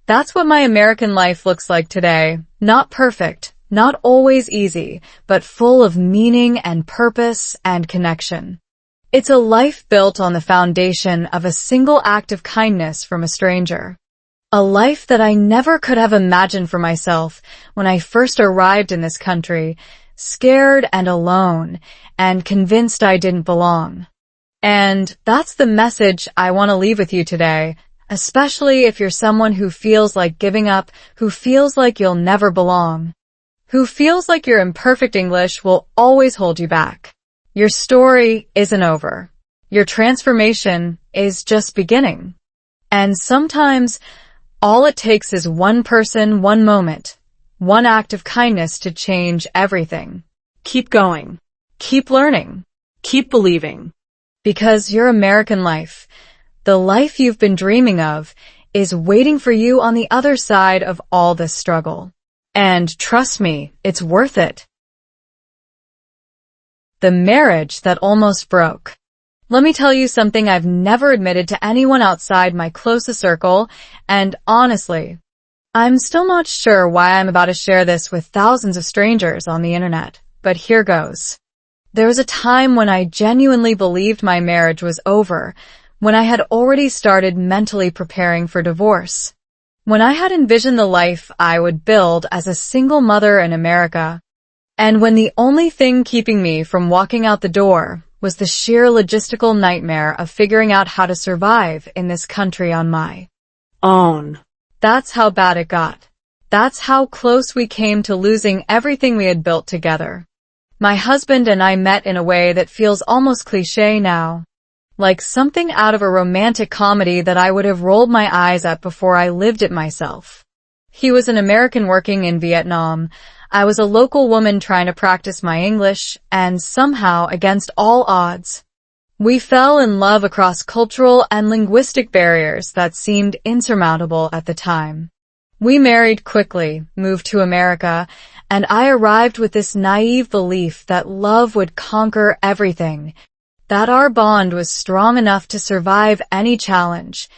That's what my American life looks like today. Not perfect, not always easy, but full of meaning and purpose and connection. It's a life built on the foundation of a single act of kindness from a stranger. A life that I never could have imagined for myself when I first arrived in this country, scared and alone, and convinced I didn't belong. And that's the message I want to leave with you today, especially if you're someone who feels like giving up, who feels like you'll never belong, who feels like your imperfect English will always hold you back. Your story isn't over. Your transformation is just beginning. And sometimes, all it takes is one person, one moment, one act of kindness to change everything. Keep going. Keep learning. Keep believing. Because your American life, the life you've been dreaming of, is waiting for you on the other side of all this struggle. And trust me, it's worth it. The marriage that almost broke. Let me tell you something I've never admitted to anyone outside my closest circle, and honestly, I'm still not sure why I'm about to share this with thousands of strangers on the internet, but here goes. There was a time when I genuinely believed my marriage was over, when I had already started mentally preparing for divorce. When I had envisioned the life I would build as a single mother in America, and when the only thing keeping me from walking out the door was the sheer logistical nightmare of figuring out how to survive in this country on my own. That's how bad it got. That's how close we came to losing everything we had built together. My husband and I met in a way that feels almost cliché now. Like something out of a romantic comedy that I would have rolled my eyes at before I lived it myself. He was an American working in Vietnam. I was a local woman trying to practice my English, and somehow, against all odds, we fell in love across cultural and linguistic barriers that seemed insurmountable at the time. We married quickly, moved to America, and I arrived with this naive belief that love would conquer everything, that our bond was strong enough to survive any challenge,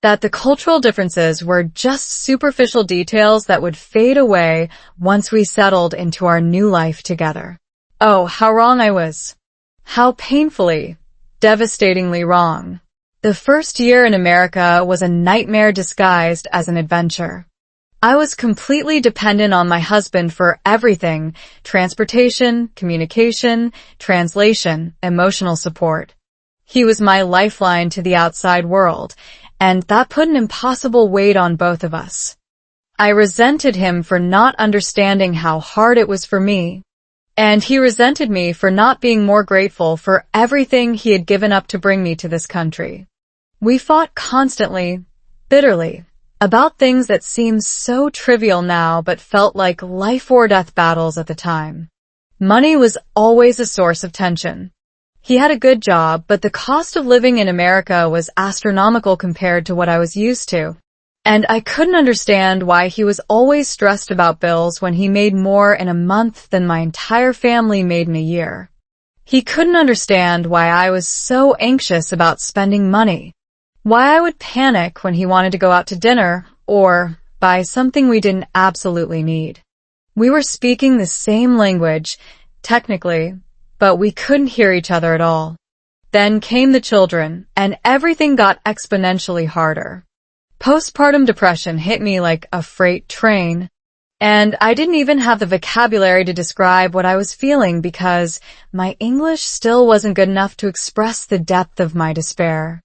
that the cultural differences were just superficial details that would fade away once we settled into our new life together. Oh, how wrong I was. How painfully, devastatingly wrong. The first year in America was a nightmare disguised as an adventure. I was completely dependent on my husband for everything: transportation, communication, translation, emotional support. He was my lifeline to the outside world, and that put an impossible weight on both of us. I resented him for not understanding how hard it was for me, and he resented me for not being more grateful for everything he had given up to bring me to this country. We fought constantly, bitterly, about things that seem so trivial now but felt like life-or-death battles at the time. Money was always a source of tension. He had a good job, but the cost of living in America was astronomical compared to what I was used to. And I couldn't understand why he was always stressed about bills when he made more in a month than my entire family made in a year. He couldn't understand why I was so anxious about spending money. Why I would panic when he wanted to go out to dinner or buy something we didn't absolutely need. We were speaking the same language, technically, but we couldn't hear each other at all. Then came the children, and everything got exponentially harder. Postpartum depression hit me like a freight train, and I didn't even have the vocabulary to describe what I was feeling because my English still wasn't good enough to express the depth of my despair.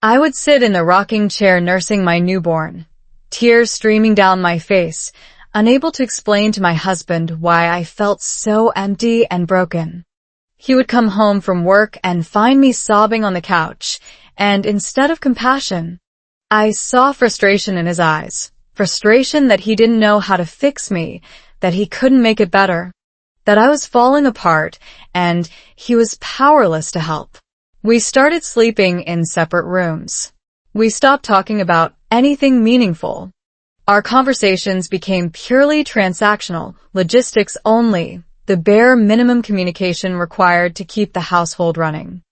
I would sit in the rocking chair nursing my newborn, tears streaming down my face, unable to explain to my husband why I felt so empty and broken. He would come home from work and find me sobbing on the couch, and instead of compassion, I saw frustration in his eyes. Frustration that he didn't know how to fix me, that he couldn't make it better, that I was falling apart, and he was powerless to help. We started sleeping in separate rooms. We stopped talking about anything meaningful. Our conversations became purely transactional, logistics only, the bare minimum communication required to keep the household running.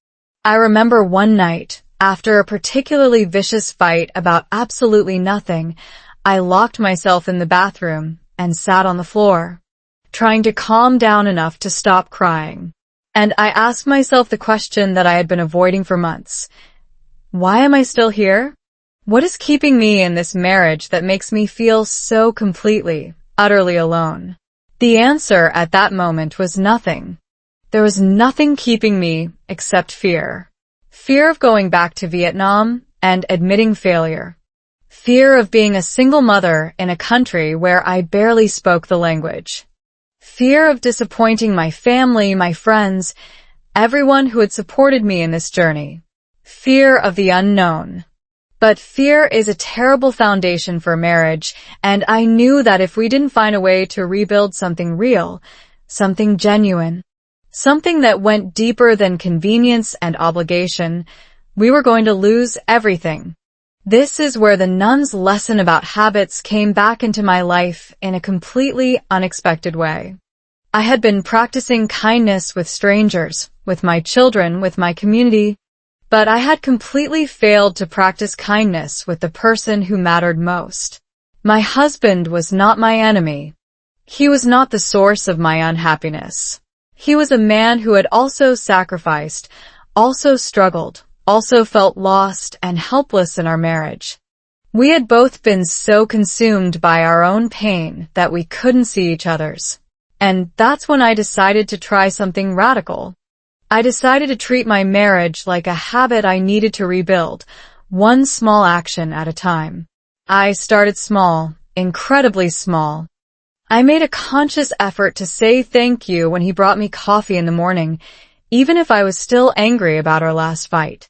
I remember one night, after a particularly vicious fight about absolutely nothing, I locked myself in the bathroom and sat on the floor, trying to calm down enough to stop crying. And I asked myself the question that I had been avoiding for months. Why am I still here? What is keeping me in this marriage that makes me feel so completely, utterly alone? The answer at that moment was nothing. There was nothing keeping me except fear. Fear of going back to Vietnam and admitting failure. Fear of being a single mother in a country where I barely spoke the language. Fear of disappointing my family, my friends, everyone who had supported me in this journey. Fear of the unknown. But fear is a terrible foundation for marriage, and I knew that if we didn't find a way to rebuild something real, something genuine, something that went deeper than convenience and obligation, we were going to lose everything. This is where the nun's lesson about habits came back into my life in a completely unexpected way. I had been practicing kindness with strangers, with my children, with my community, But I had completely failed to practice kindness with the person who mattered most. My husband was not my enemy. He was not the source of my unhappiness. He was a man who had also sacrificed, also struggled, also felt lost and helpless in our marriage. We had both been so consumed by our own pain that we couldn't see each other's. And that's when I decided to try something radical. I decided to treat my marriage like a habit I needed to rebuild, one small action at a time. I started small, incredibly small. I made a conscious effort to say thank you when he brought me coffee in the morning, even if I was still angry about our last fight.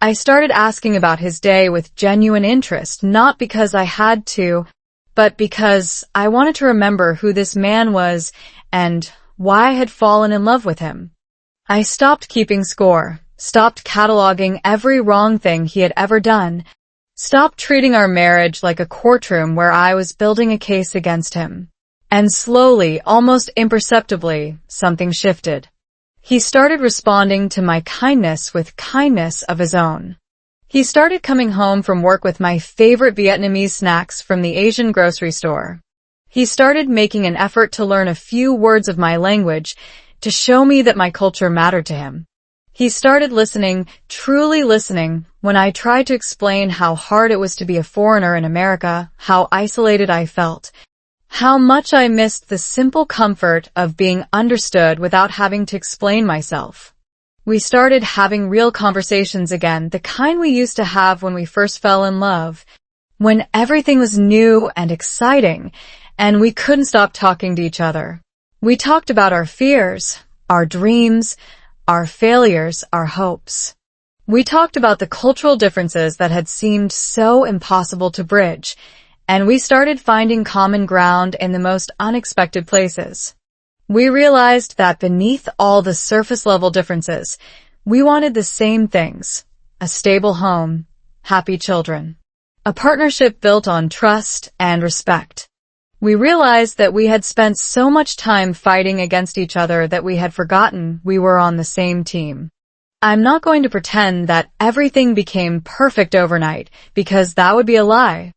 I started asking about his day with genuine interest, not because I had to, but because I wanted to remember who this man was and why I had fallen in love with him. I stopped keeping score, stopped cataloging every wrong thing he had ever done, stopped treating our marriage like a courtroom where I was building a case against him. And slowly, almost imperceptibly, something shifted. He started responding to my kindness with kindness of his own. He started coming home from work with my favorite Vietnamese snacks from the Asian grocery store. He started making an effort to learn a few words of my language to show me that my culture mattered to him. He started listening, truly listening, when I tried to explain how hard it was to be a foreigner in America, how isolated I felt, how much I missed the simple comfort of being understood without having to explain myself. We started having real conversations again, the kind we used to have when we first fell in love, when everything was new and exciting, and we couldn't stop talking to each other. We talked about our fears, our dreams, our failures, our hopes. We talked about the cultural differences that had seemed so impossible to bridge, and we started finding common ground in the most unexpected places. We realized that beneath all the surface-level differences, we wanted the same things: a stable home, happy children, a partnership built on trust and respect. We realized that we had spent so much time fighting against each other that we had forgotten we were on the same team. I'm not going to pretend that everything became perfect overnight, because that would be a lie.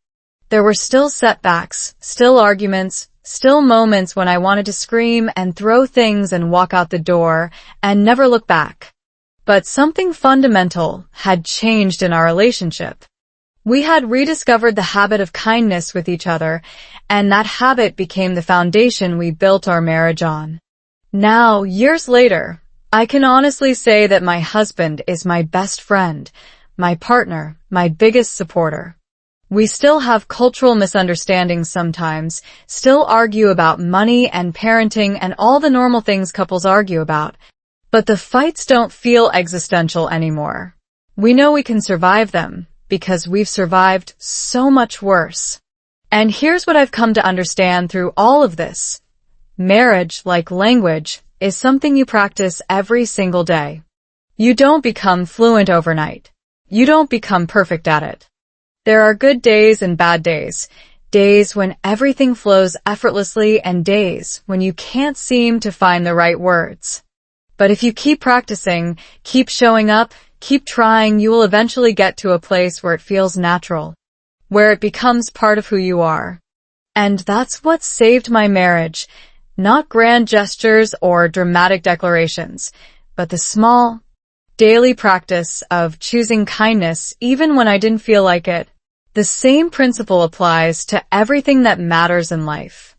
There were still setbacks, still arguments, still moments when I wanted to scream and throw things and walk out the door and never look back. But something fundamental had changed in our relationship. We had rediscovered the habit of kindness with each other, and that habit became the foundation we built our marriage on. Now, years later, I can honestly say that my husband is my best friend, my partner, my biggest supporter. We still have cultural misunderstandings sometimes, still argue about money and parenting and all the normal things couples argue about, but the fights don't feel existential anymore. We know we can survive them, because we've survived so much worse. And here's what I've come to understand through all of this. Marriage, like language, is something you practice every single day. You don't become fluent overnight. You don't become perfect at it. There are good days and bad days, days when everything flows effortlessly and days when you can't seem to find the right words. But if you keep practicing, keep showing up, keep trying, you will eventually get to a place where it feels natural, where it becomes part of who you are. And that's what saved my marriage, not grand gestures or dramatic declarations, but the small, daily practice of choosing kindness even when I didn't feel like it. The same principle applies to everything that matters in life.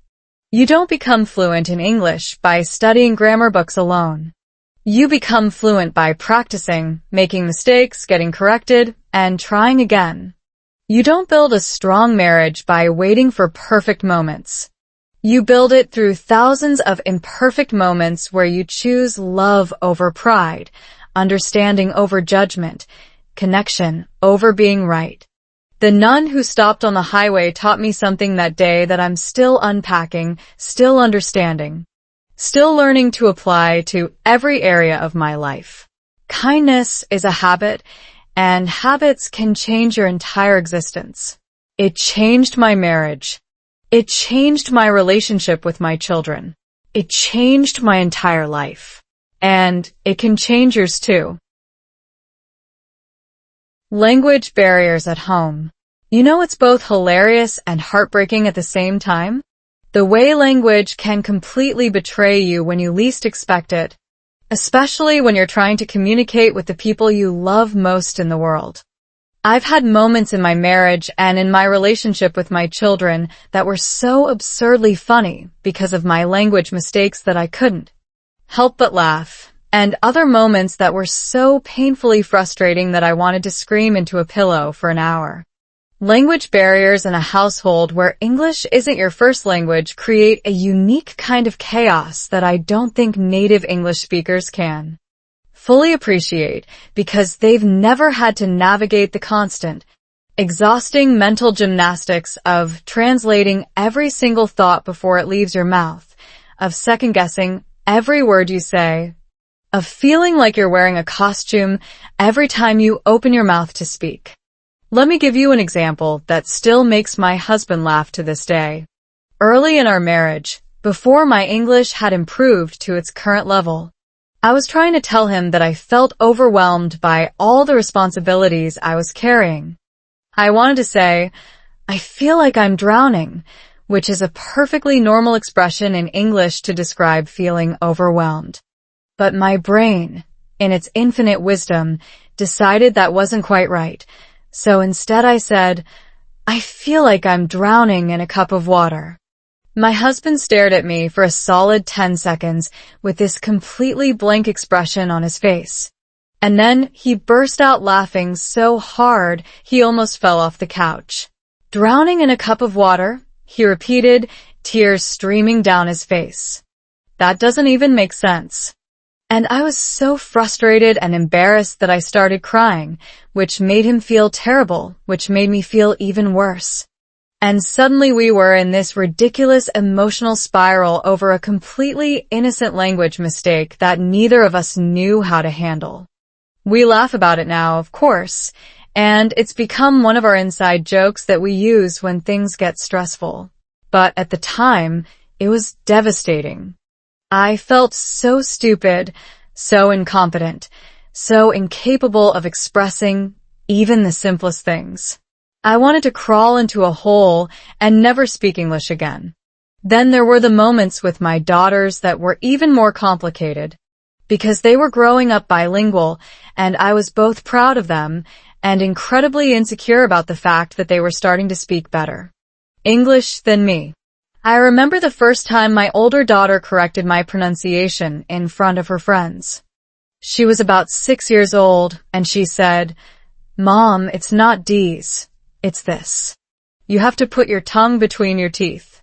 You don't become fluent in English by studying grammar books alone. You become fluent by practicing, making mistakes, getting corrected, and trying again. You don't build a strong marriage by waiting for perfect moments. You build it through thousands of imperfect moments where you choose love over pride, understanding over judgment, connection over being right. The nun who stopped on the highway taught me something that day that I'm still unpacking, still understanding, still learning to apply to every area of my life. Kindness is a habit, and habits can change your entire existence. It changed my marriage. It changed my relationship with my children. It changed my entire life. And it can change yours too. Language barriers at home. You know, it's both hilarious and heartbreaking at the same time. The way language can completely betray you when you least expect it, especially when you're trying to communicate with the people you love most in the world. I've had moments in my marriage and in my relationship with my children that were so absurdly funny because of my language mistakes that I couldn't help but laugh, and other moments that were so painfully frustrating that I wanted to scream into a pillow for an hour. Language barriers in a household where English isn't your first language create a unique kind of chaos that I don't think native English speakers can fully appreciate because they've never had to navigate the constant, exhausting mental gymnastics of translating every single thought before it leaves your mouth, of second-guessing every word you say, of feeling like you're wearing a costume every time you open your mouth to speak. Let me give you an example that still makes my husband laugh to this day. Early in our marriage, before my English had improved to its current level, I was trying to tell him that I felt overwhelmed by all the responsibilities I was carrying. I wanted to say, I feel like I'm drowning, which is a perfectly normal expression in English to describe feeling overwhelmed. But my brain, in its infinite wisdom, decided that wasn't quite right. So instead I said, I feel like I'm drowning in a cup of water. My husband stared at me for a solid 10 seconds with this completely blank expression on his face. And then he burst out laughing so hard he almost fell off the couch. Drowning in a cup of water, he repeated, tears streaming down his face. That doesn't even make sense. And I was so frustrated and embarrassed that I started crying, which made him feel terrible, which made me feel even worse. And suddenly we were in this ridiculous emotional spiral over a completely innocent language mistake that neither of us knew how to handle. We laugh about it now, of course, and it's become one of our inside jokes that we use when things get stressful. But at the time, it was devastating. I felt so stupid, so incompetent, so incapable of expressing even the simplest things. I wanted to crawl into a hole and never speak English again. Then there were the moments with my daughters that were even more complicated, because they were growing up bilingual, and I was both proud of them and incredibly insecure about the fact that they were starting to speak better English than me. I remember the first time my older daughter corrected my pronunciation in front of her friends. She was about 6 years old, and she said, "Mom, it's not D's, it's this. You have to put your tongue between your teeth."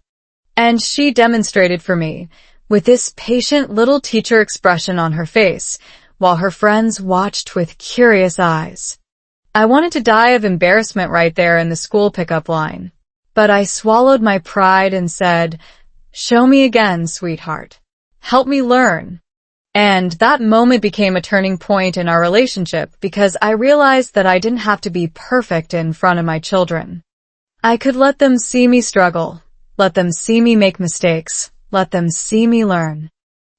And she demonstrated for me, with this patient little teacher expression on her face, while her friends watched with curious eyes. I wanted to die of embarrassment right there in the school pickup line. But I swallowed my pride and said, "Show me again, sweetheart. Help me learn." And that moment became a turning point in our relationship because I realized that I didn't have to be perfect in front of my children. I could let them see me struggle, let them see me make mistakes, let them see me learn.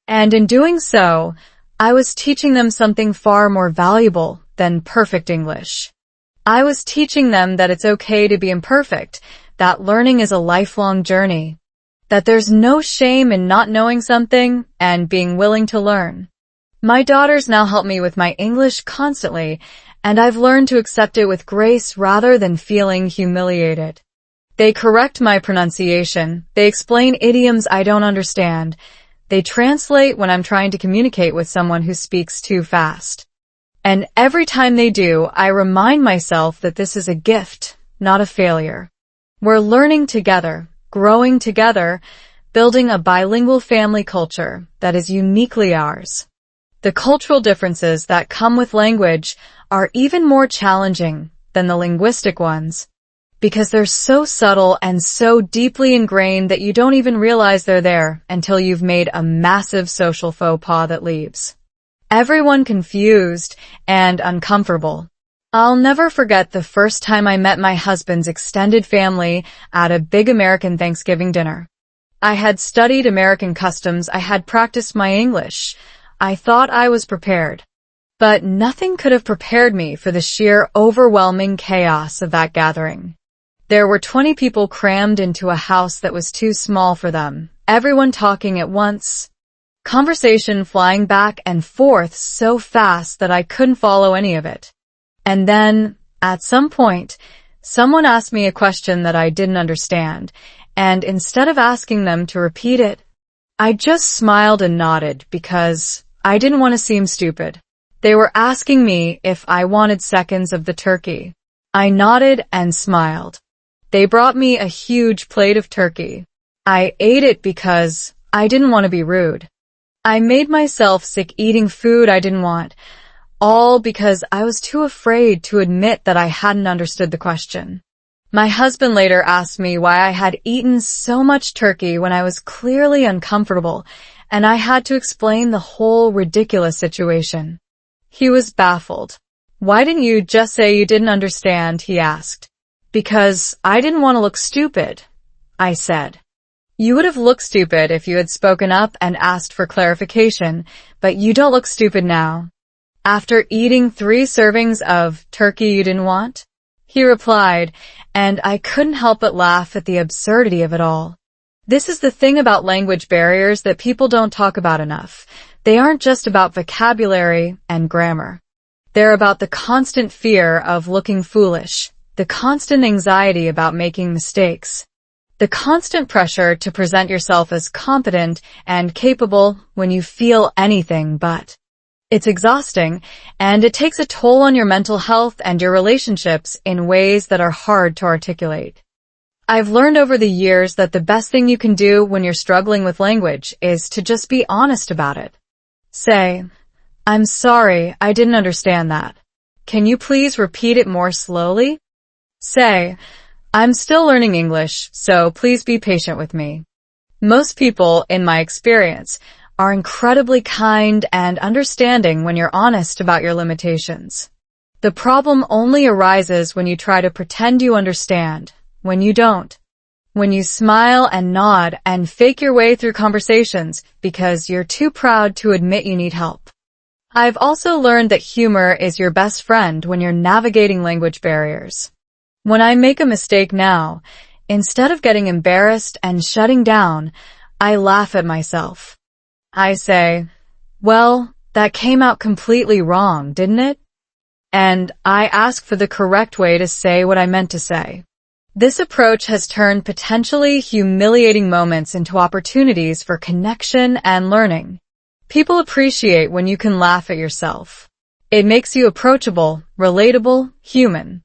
And in doing so, I was teaching them something far more valuable than perfect English. I was teaching them that it's okay to be imperfect, that learning is a lifelong journey, that there's no shame in not knowing something and being willing to learn. My daughters now help me with my English constantly, and I've learned to accept it with grace rather than feeling humiliated. They correct my pronunciation, they explain idioms I don't understand, they translate when I'm trying to communicate with someone who speaks too fast. And every time they do, I remind myself that this is a gift, not a failure. We're learning together, growing together, building a bilingual family culture that is uniquely ours. The cultural differences that come with language are even more challenging than the linguistic ones, because they're so subtle and so deeply ingrained that you don't even realize they're there until you've made a massive social faux pas that leaves everyone confused and uncomfortable. I'll never forget the first time I met my husband's extended family at a big American Thanksgiving dinner. I had studied American customs, I had practiced my English. I thought I was prepared. But nothing could have prepared me for the sheer overwhelming chaos of that gathering. There were 20 people crammed into a house that was too small for them, everyone talking at once, conversation flying back and forth so fast that I couldn't follow any of it. And then, at some point, someone asked me a question that I didn't understand, and instead of asking them to repeat it, I just smiled and nodded because I didn't want to seem stupid. They were asking me if I wanted seconds of the turkey. I nodded and smiled. They brought me a huge plate of turkey. I ate it because I didn't want to be rude. I made myself sick eating food I didn't want, all because I was too afraid to admit that I hadn't understood the question. My husband later asked me why I had eaten so much turkey when I was clearly uncomfortable, and I had to explain the whole ridiculous situation. He was baffled. "Why didn't you just say you didn't understand?" he asked. "Because I didn't want to look stupid," I said. "You would have looked stupid if you had spoken up and asked for clarification, but you don't look stupid now." "After eating 3 servings of turkey you didn't want?" he replied, and I couldn't help but laugh at the absurdity of it all. This is the thing about language barriers that people don't talk about enough. They aren't just about vocabulary and grammar. They're about the constant fear of looking foolish, the constant anxiety about making mistakes, the constant pressure to present yourself as competent and capable when you feel anything but. It's exhausting, and it takes a toll on your mental health and your relationships in ways that are hard to articulate. I've learned over the years that the best thing you can do when you're struggling with language is to just be honest about it. Say, "I'm sorry, I didn't understand that. Can you please repeat it more slowly?" Say, "I'm still learning English, so please be patient with me." Most people, in my experience, are incredibly kind and understanding when you're honest about your limitations. The problem only arises when you try to pretend you understand, when you don't. When you smile and nod and fake your way through conversations because you're too proud to admit you need help. I've also learned that humor is your best friend when you're navigating language barriers. When I make a mistake now, instead of getting embarrassed and shutting down, I laugh at myself. I say, "Well, that came out completely wrong, didn't it?" And I ask for the correct way to say what I meant to say. This approach has turned potentially humiliating moments into opportunities for connection and learning. People appreciate when you can laugh at yourself. It makes you approachable, relatable, human.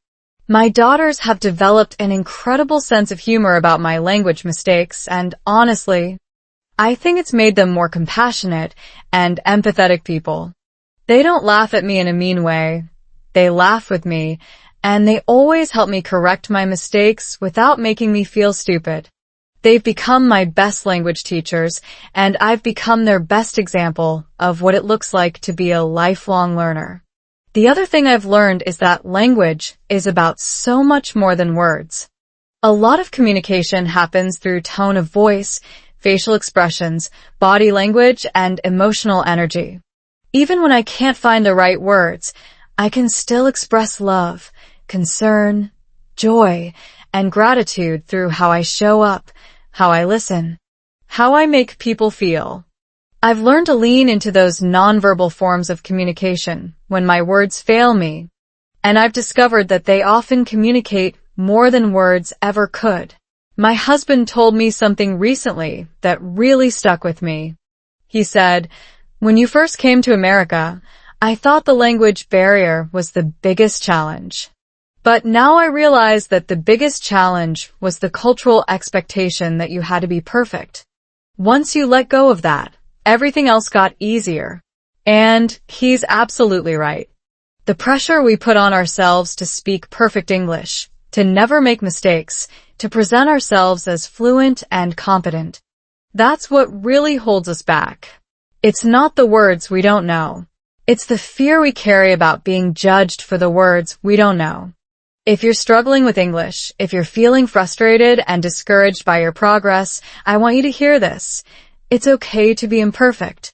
My daughters have developed an incredible sense of humor about my language mistakes, and honestly, I think it's made them more compassionate and empathetic people. They don't laugh at me in a mean way. They laugh with me, and they always help me correct my mistakes without making me feel stupid. They've become my best language teachers, and I've become their best example of what it looks like to be a lifelong learner. The other thing I've learned is that language is about so much more than words. A lot of communication happens through tone of voice, facial expressions, body language, and emotional energy. Even when I can't find the right words, I can still express love, concern, joy, and gratitude through how I show up, how I listen, how I make people feel. I've learned to lean into those nonverbal forms of communication when my words fail me, and I've discovered that they often communicate more than words ever could. My husband told me something recently that really stuck with me. He said, "When you first came to America, I thought the language barrier was the biggest challenge. But now I realize that the biggest challenge was the cultural expectation that you had to be perfect. Once you let go of that, everything else got easier." And he's absolutely right. The pressure we put on ourselves to speak perfect English, to never make mistakes, to present ourselves as fluent and competent, that's what really holds us back. It's not the words we don't know. It's the fear we carry about being judged for the words we don't know. If you're struggling with English, if you're feeling frustrated and discouraged by your progress, I want you to hear this. It's okay to be imperfect.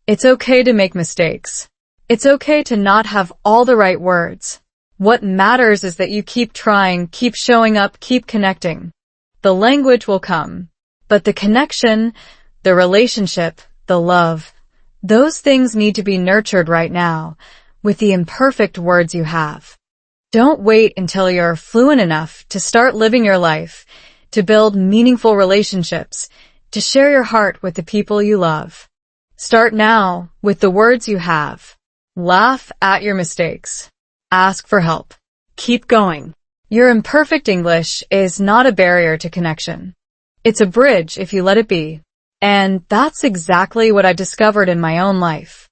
It's okay to make mistakes. It's okay to not have all the right words. What matters is that you keep trying, keep showing up, keep connecting. The language will come. But the connection, the relationship, the love, those things need to be nurtured right now, with the imperfect words you have. Don't wait until you're fluent enough to start living your life, to build meaningful relationships, to share your heart with the people you love. Start now with the words you have. Laugh at your mistakes. Ask for help. Keep going. Your imperfect English is not a barrier to connection. It's a bridge if you let it be. And that's exactly what I discovered in my own life.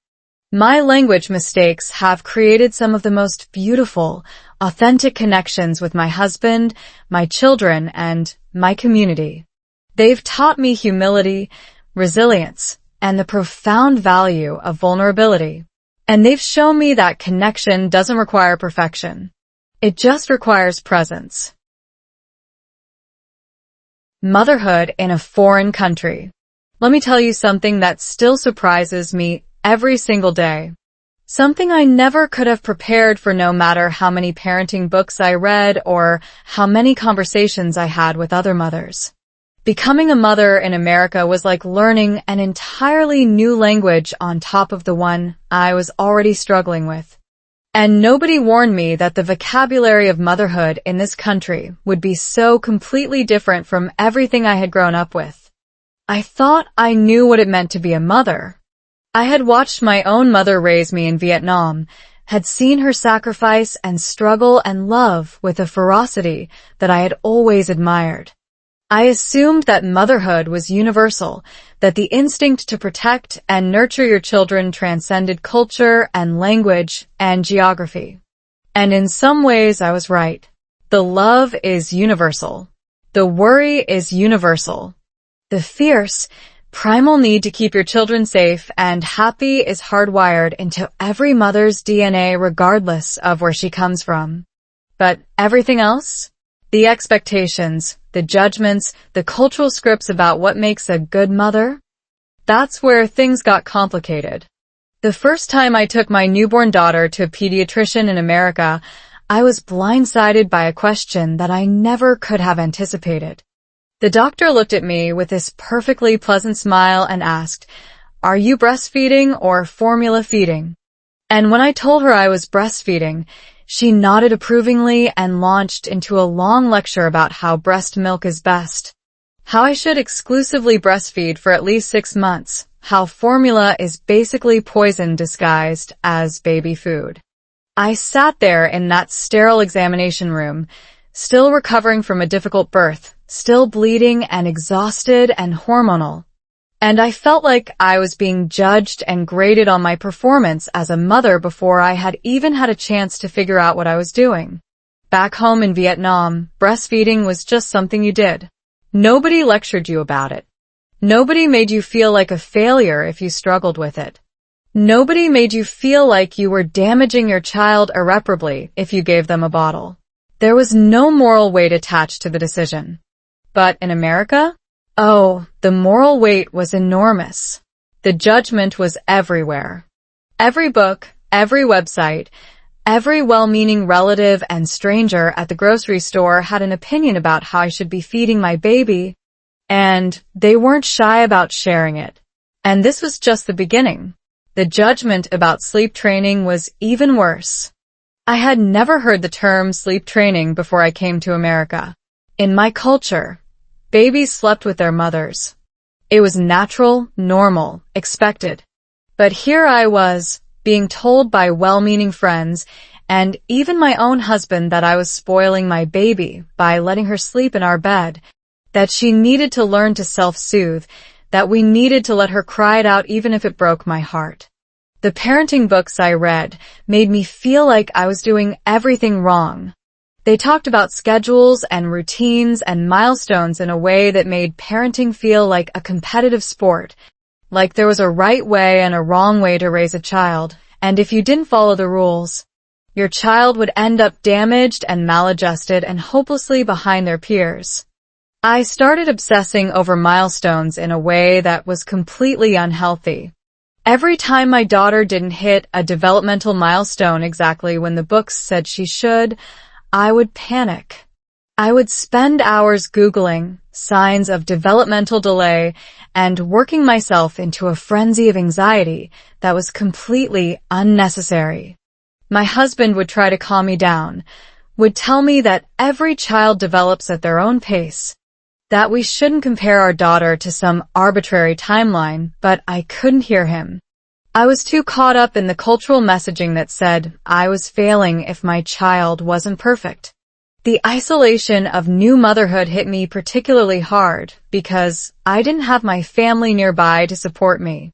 My language mistakes have created some of the most beautiful, authentic connections with my husband, my children, and my community. They've taught me humility, resilience, and the profound value of vulnerability. And they've shown me that connection doesn't require perfection. It just requires presence. Motherhood in a foreign country. Let me tell you something that still surprises me every single day. Something I never could have prepared for, no matter how many parenting books I read or how many conversations I had with other mothers. Becoming a mother in America was like learning an entirely new language on top of the one I was already struggling with. And nobody warned me that the vocabulary of motherhood in this country would be so completely different from everything I had grown up with. I thought I knew what it meant to be a mother. I had watched my own mother raise me in Vietnam, had seen her sacrifice and struggle and love with a ferocity that I had always admired. I assumed that motherhood was universal, that the instinct to protect and nurture your children transcended culture and language and geography. And in some ways I was right. The love is universal. The worry is universal. The fierce, primal need to keep your children safe and happy is hardwired into every mother's DNA regardless of where she comes from. But everything else? The expectations, the judgments, the cultural scripts about what makes a good mother? That's where things got complicated. The first time I took my newborn daughter to a pediatrician in America, I was blindsided by a question that I never could have anticipated. The doctor looked at me with this perfectly pleasant smile and asked, "Are you breastfeeding or formula feeding?" And when I told her I was breastfeeding, she nodded approvingly and launched into a long lecture about how breast milk is best, how I should exclusively breastfeed for at least 6 months, how formula is basically poison disguised as baby food. I sat there in that sterile examination room, still recovering from a difficult birth, still bleeding and exhausted and hormonal. And I felt like I was being judged and graded on my performance as a mother before I had even had a chance to figure out what I was doing. Back home in Vietnam, breastfeeding was just something you did. Nobody lectured you about it. Nobody made you feel like a failure if you struggled with it. Nobody made you feel like you were damaging your child irreparably if you gave them a bottle. There was no moral weight attached to the decision. But in America? Oh, the moral weight was enormous. The judgment was everywhere. Every book, every website, every well-meaning relative and stranger at the grocery store had an opinion about how I should be feeding my baby, and they weren't shy about sharing it. And this was just the beginning. The judgment about sleep training was even worse. I had never heard the term sleep training before I came to America. In my culture, babies slept with their mothers. It was natural, normal, expected. But here I was, being told by well-meaning friends, and even my own husband, that I was spoiling my baby by letting her sleep in our bed, that she needed to learn to self-soothe, that we needed to let her cry it out even if it broke my heart. The parenting books I read made me feel like I was doing everything wrong. They talked about schedules and routines and milestones in a way that made parenting feel like a competitive sport, like there was a right way and a wrong way to raise a child, and if you didn't follow the rules, your child would end up damaged and maladjusted and hopelessly behind their peers. I started obsessing over milestones in a way that was completely unhealthy. Every time my daughter didn't hit a developmental milestone exactly when the books said she should, I would panic. I would spend hours Googling signs of developmental delay and working myself into a frenzy of anxiety that was completely unnecessary. My husband would try to calm me down, would tell me that every child develops at their own pace, that we shouldn't compare our daughter to some arbitrary timeline, but I couldn't hear him. I was too caught up in the cultural messaging that said I was failing if my child wasn't perfect. The isolation of new motherhood hit me particularly hard because I didn't have my family nearby to support me.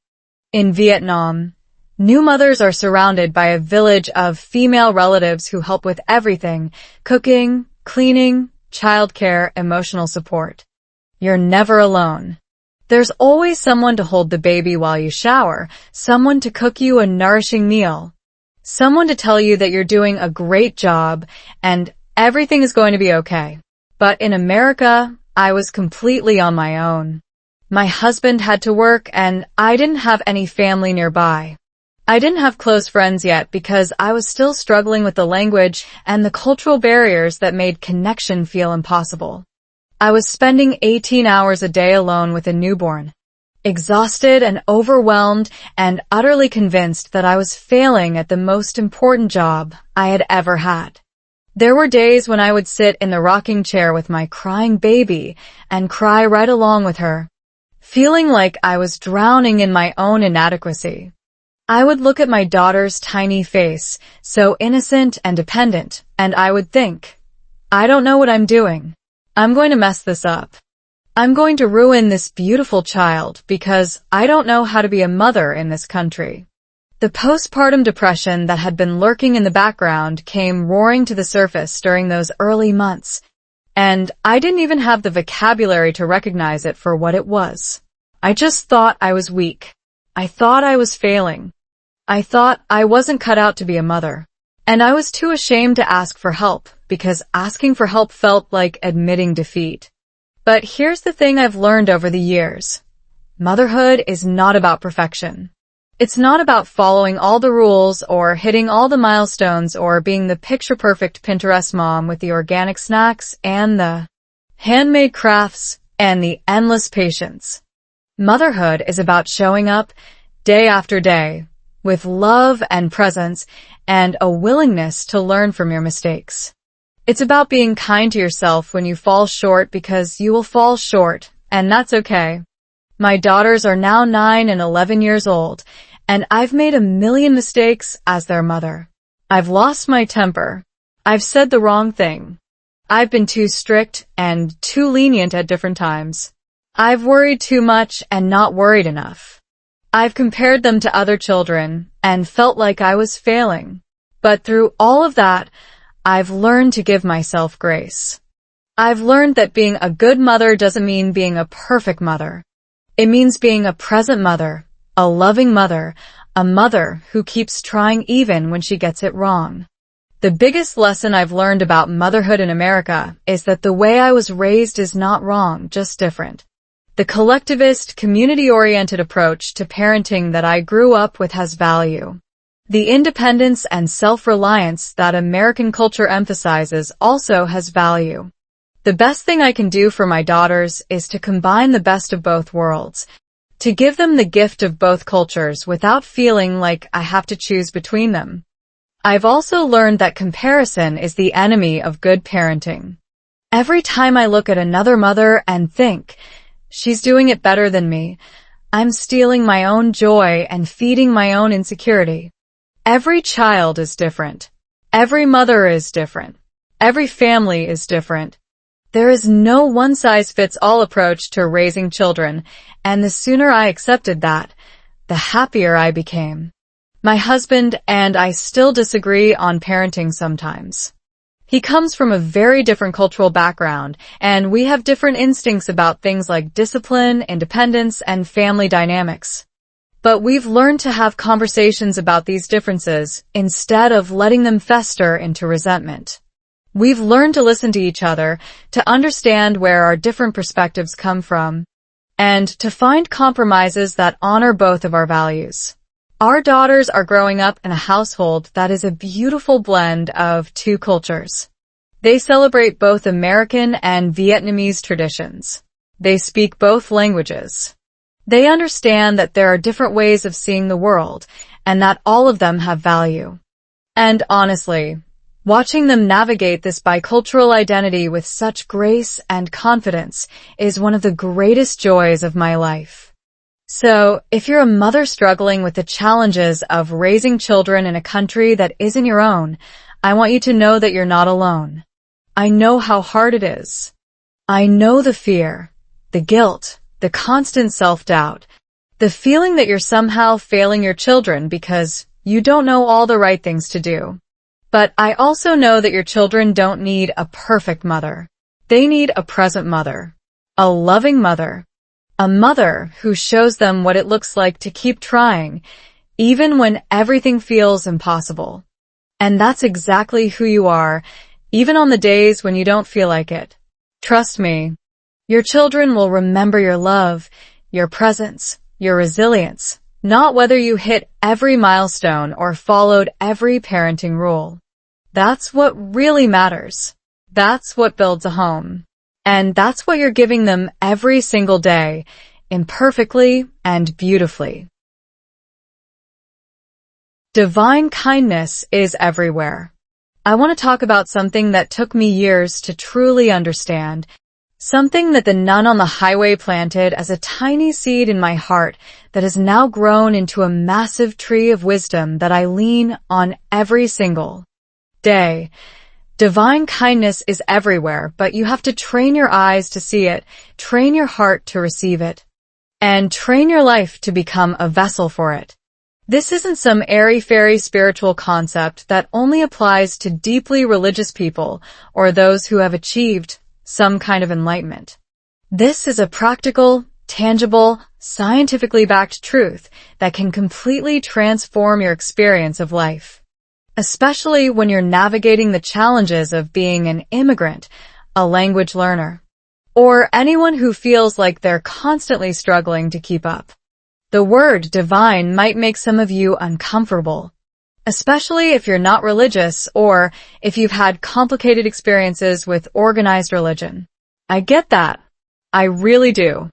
In Vietnam, new mothers are surrounded by a village of female relatives who help with everything: cooking, cleaning, childcare, emotional support. You're never alone. There's always someone to hold the baby while you shower, someone to cook you a nourishing meal, someone to tell you that you're doing a great job and everything is going to be okay. But in America, I was completely on my own. My husband had to work and I didn't have any family nearby. I didn't have close friends yet because I was still struggling with the language and the cultural barriers that made connection feel impossible. I was spending 18 hours a day alone with a newborn, exhausted and overwhelmed and utterly convinced that I was failing at the most important job I had ever had. There were days when I would sit in the rocking chair with my crying baby and cry right along with her, feeling like I was drowning in my own inadequacy. I would look at my daughter's tiny face, so innocent and dependent, and I would think, I don't know what I'm doing. I'm going to mess this up. I'm going to ruin this beautiful child because I don't know how to be a mother in this country. The postpartum depression that had been lurking in the background came roaring to the surface during those early months, and I didn't even have the vocabulary to recognize it for what it was. I just thought I was weak. I thought I was failing. I thought I wasn't cut out to be a mother. And I was too ashamed to ask for help because asking for help felt like admitting defeat. But here's the thing I've learned over the years. Motherhood is not about perfection. It's not about following all the rules or hitting all the milestones or being the picture-perfect Pinterest mom with the organic snacks and the handmade crafts and the endless patience. Motherhood is about showing up day after day with love and presence and a willingness to learn from your mistakes. It's about being kind to yourself when you fall short because you will fall short, and that's okay. My daughters are now 9 and 11 years old, and I've made a million mistakes as their mother. I've lost my temper. I've said the wrong thing. I've been too strict and too lenient at different times. I've worried too much and not worried enough. I've compared them to other children and felt like I was failing. But through all of that, I've learned to give myself grace. I've learned that being a good mother doesn't mean being a perfect mother. It means being a present mother, a loving mother, a mother who keeps trying even when she gets it wrong. The biggest lesson I've learned about motherhood in America is that the way I was raised is not wrong, just different. The collectivist, community-oriented approach to parenting that I grew up with has value. The independence and self-reliance that American culture emphasizes also has value. The best thing I can do for my daughters is to combine the best of both worlds, to give them the gift of both cultures without feeling like I have to choose between them. I've also learned that comparison is the enemy of good parenting. Every time I look at another mother and think, she's doing it better than me, I'm stealing my own joy and feeding my own insecurity. Every child is different. Every mother is different. Every family is different. There is no one-size-fits-all approach to raising children, and the sooner I accepted that, the happier I became. My husband and I still disagree on parenting sometimes. He comes from a very different cultural background, and we have different instincts about things like discipline, independence, and family dynamics. But we've learned to have conversations about these differences instead of letting them fester into resentment. We've learned to listen to each other, to understand where our different perspectives come from, and to find compromises that honor both of our values. Our daughters are growing up in a household that is a beautiful blend of two cultures. They celebrate both American and Vietnamese traditions. They speak both languages. They understand that there are different ways of seeing the world, and that all of them have value. And honestly, watching them navigate this bicultural identity with such grace and confidence is one of the greatest joys of my life. So, if you're a mother struggling with the challenges of raising children in a country that isn't your own, I want you to know that you're not alone. I know how hard it is. I know the fear, the guilt, the constant self-doubt, the feeling that you're somehow failing your children because you don't know all the right things to do. But I also know that your children don't need a perfect mother. They need a present mother, a loving mother, a mother who shows them what it looks like to keep trying, even when everything feels impossible. And that's exactly who you are, even on the days when you don't feel like it. Trust me, your children will remember your love, your presence, your resilience, not whether you hit every milestone or followed every parenting rule. That's what really matters. That's what builds a home. And that's what you're giving them every single day, imperfectly and beautifully. Divine kindness is everywhere. I want to talk about something that took me years to truly understand, something that the nun on the highway planted as a tiny seed in my heart that has now grown into a massive tree of wisdom that I lean on every single day. Divine kindness is everywhere, but you have to train your eyes to see it, train your heart to receive it, and train your life to become a vessel for it. This isn't some airy-fairy spiritual concept that only applies to deeply religious people or those who have achieved some kind of enlightenment. This is a practical, tangible, scientifically backed truth that can completely transform your experience of life. Especially when you're navigating the challenges of being an immigrant, a language learner, or anyone who feels like they're constantly struggling to keep up. The word divine might make some of you uncomfortable, especially if you're not religious or if you've had complicated experiences with organized religion. I get that. I really do.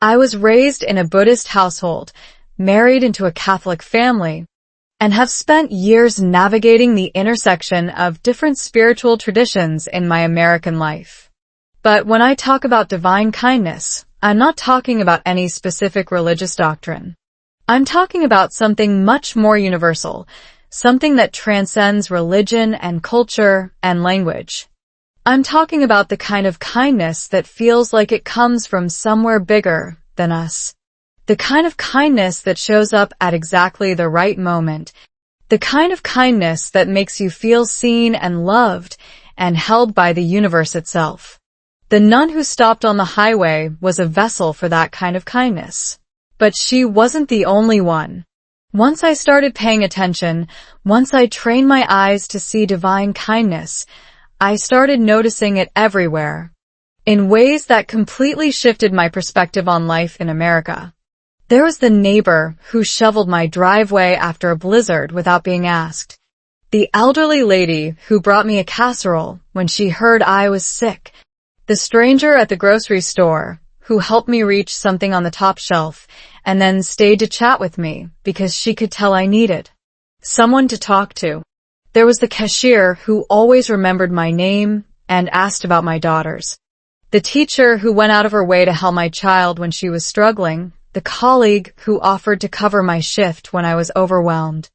I was raised in a Buddhist household, married into a Catholic family, and have spent years navigating the intersection of different spiritual traditions in my American life. But when I talk about divine kindness, I'm not talking about any specific religious doctrine. I'm talking about something much more universal, something that transcends religion and culture and language. I'm talking about the kind of kindness that feels like it comes from somewhere bigger than us. The kind of kindness that shows up at exactly the right moment. The kind of kindness that makes you feel seen and loved and held by the universe itself. The nun who stopped on the highway was a vessel for that kind of kindness. But she wasn't the only one. Once I started paying attention, once I trained my eyes to see divine kindness, I started noticing it everywhere, in ways that completely shifted my perspective on life in America. There was the neighbor who shoveled my driveway after a blizzard without being asked. The elderly lady who brought me a casserole when she heard I was sick. The stranger at the grocery store who helped me reach something on the top shelf and then stayed to chat with me because she could tell I needed someone to talk to. There was the cashier who always remembered my name and asked about my daughters. The teacher who went out of her way to help my child when she was struggling. The colleague who offered to cover my shift when I was overwhelmed.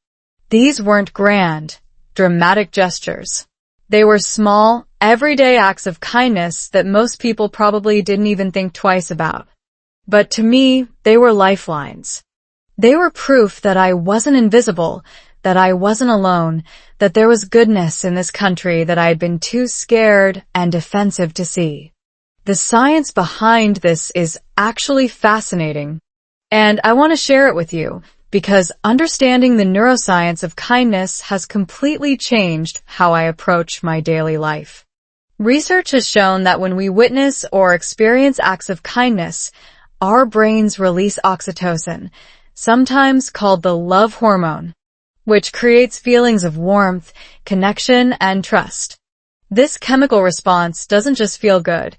These weren't grand, dramatic gestures. They were small, everyday acts of kindness that most people probably didn't even think twice about. But to me, they were lifelines. They were proof that I wasn't invisible, that I wasn't alone, that there was goodness in this country that I had been too scared and defensive to see. The science behind this is actually fascinating. And I want to share it with you, because understanding the neuroscience of kindness has completely changed how I approach my daily life. Research has shown that when we witness or experience acts of kindness, our brains release oxytocin, sometimes called the love hormone, which creates feelings of warmth, connection, and trust. This chemical response doesn't just feel good.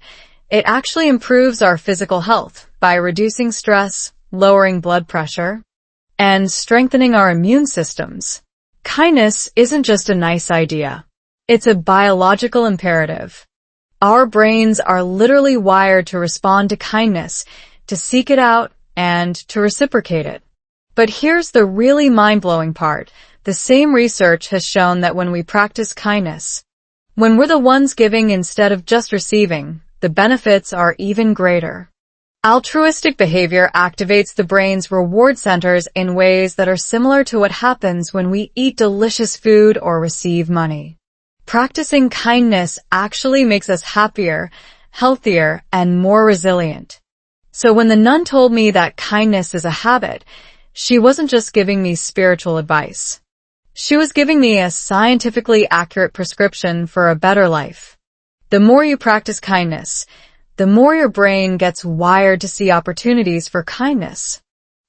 It actually improves our physical health by reducing stress, lowering blood pressure, and strengthening our immune systems. Kindness isn't just a nice idea. It's a biological imperative. Our brains are literally wired to respond to kindness, to seek it out, and to reciprocate it. But here's the really mind-blowing part. The same research has shown that when we practice kindness, when we're the ones giving instead of just receiving, the benefits are even greater. Altruistic behavior activates the brain's reward centers in ways that are similar to what happens when we eat delicious food or receive money. Practicing kindness actually makes us happier, healthier, and more resilient. So when the nun told me that kindness is a habit, she wasn't just giving me spiritual advice. She was giving me a scientifically accurate prescription for a better life. The more you practice kindness, the more your brain gets wired to see opportunities for kindness.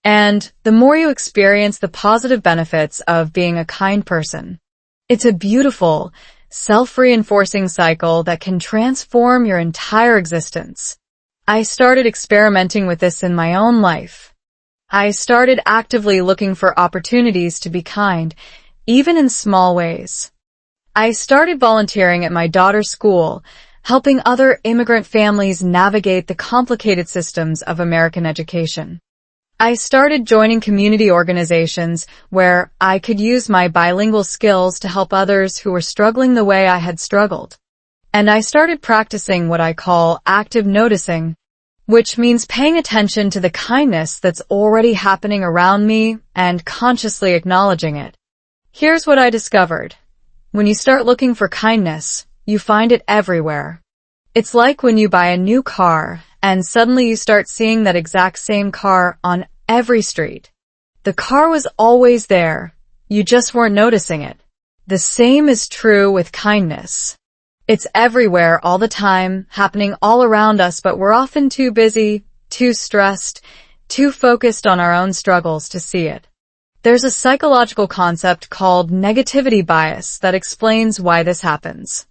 And the more you experience the positive benefits of being a kind person. It's a beautiful, self-reinforcing cycle that can transform your entire existence. I started experimenting with this in my own life. I started actively looking for opportunities to be kind, even in small ways. I started volunteering at my daughter's school, helping other immigrant families navigate the complicated systems of American education. I started joining community organizations where I could use my bilingual skills to help others who were struggling the way I had struggled. And I started practicing what I call active noticing, which means paying attention to the kindness that's already happening around me and consciously acknowledging it. Here's what I discovered. When you start looking for kindness, you find it everywhere. It's like when you buy a new car, and suddenly you start seeing that exact same car on every street. The car was always there. You just weren't noticing it. The same is true with kindness. It's everywhere all the time, happening all around us, but we're often too busy, too stressed, too focused on our own struggles to see it. There's a psychological concept called negativity bias that explains why this happens.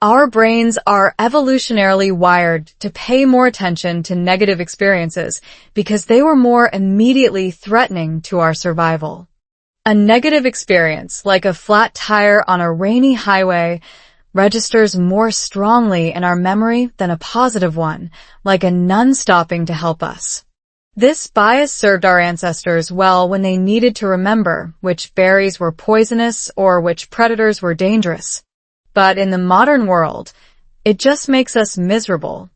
Our brains are evolutionarily wired to pay more attention to negative experiences because they were more immediately threatening to our survival. A negative experience, like a flat tire on a rainy highway, registers more strongly in our memory than a positive one, like a nun stopping to help us. This bias served our ancestors well when they needed to remember which berries were poisonous or which predators were dangerous. But in the modern world, it just makes us miserable.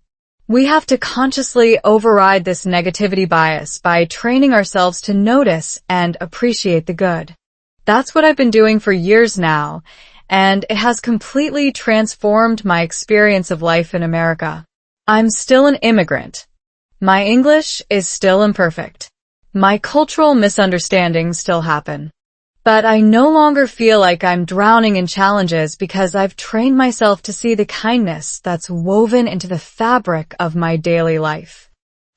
We have to consciously override this negativity bias by training ourselves to notice and appreciate the good. That's what I've been doing for years now, and it has completely transformed my experience of life in America. I'm still an immigrant. My English is still imperfect. My cultural misunderstandings still happen. But I no longer feel like I'm drowning in challenges because I've trained myself to see the kindness that's woven into the fabric of my daily life.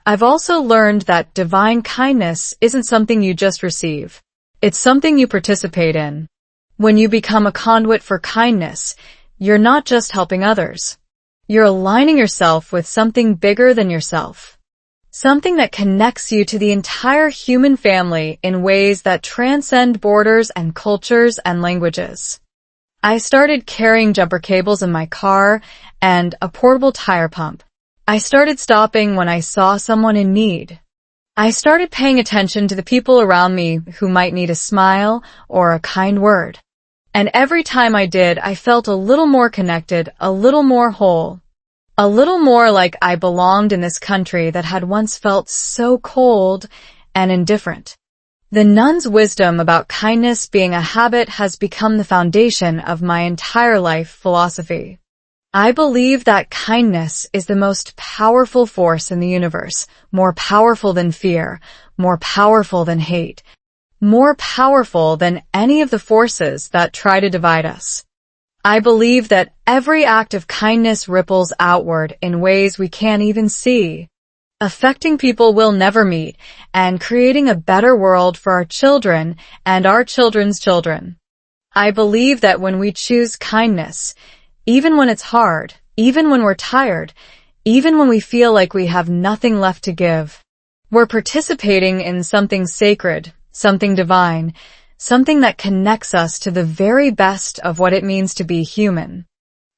I've also learned that divine kindness isn't something you just receive. It's something you participate in. When you become a conduit for kindness, you're not just helping others. You're aligning yourself with something bigger than yourself. Something that connects you to the entire human family in ways that transcend borders and cultures and languages. I started carrying jumper cables in my car and a portable tire pump. I started stopping when I saw someone in need. I started paying attention to the people around me who might need a smile or a kind word. And every time I did, I felt a little more connected, a little more whole. A little more like I belonged in this country that had once felt so cold and indifferent. The nun's wisdom about kindness being a habit has become the foundation of my entire life philosophy. I believe that kindness is the most powerful force in the universe, more powerful than fear, more powerful than hate, more powerful than any of the forces that try to divide us. I believe that every act of kindness ripples outward in ways we can't even see. affecting people we'll never meet, and creating a better world for our children and our children's children. I believe that when we choose kindness, even when it's hard, even when we're tired, even when we feel like we have nothing left to give, we're participating in something sacred, something divine, something that connects us to the very best of what it means to be human.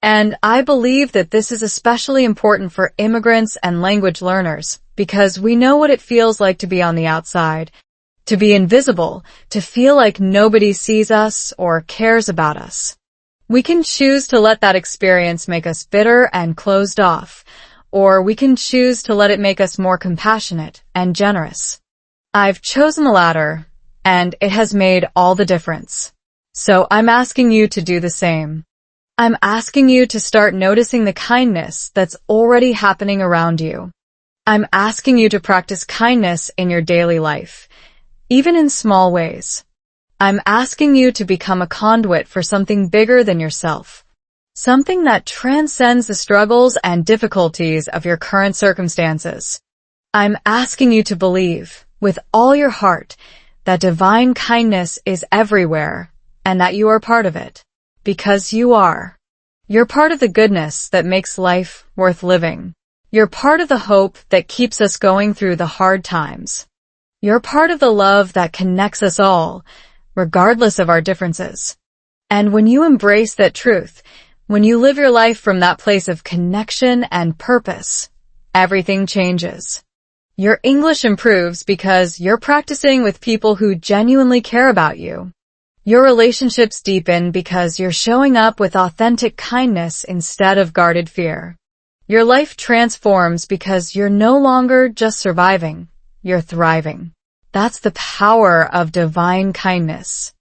And I believe that this is especially important for immigrants and language learners, because we know what it feels like to be on the outside, to be invisible, to feel like nobody sees us or cares about us. We can choose to let that experience make us bitter and closed off, or we can choose to let it make us more compassionate and generous. I've chosen the latter, and it has made all the difference. So I'm asking you to do the same. I'm asking you to start noticing the kindness that's already happening around you. I'm asking you to practice kindness in your daily life, even in small ways. I'm asking you to become a conduit for something bigger than yourself, something that transcends the struggles and difficulties of your current circumstances. I'm asking you to believe, with all your heart, that divine kindness is everywhere and that you are part of it. Because you are. You're part of the goodness that makes life worth living. You're part of the hope that keeps us going through the hard times. You're part of the love that connects us all, regardless of our differences. And when you embrace that truth, when you live your life from that place of connection and purpose, everything changes. Your English improves because you're practicing with people who genuinely care about you. Your relationships deepen because you're showing up with authentic kindness instead of guarded fear. Your life transforms because you're no longer just surviving, you're thriving. That's the power of divine kindness.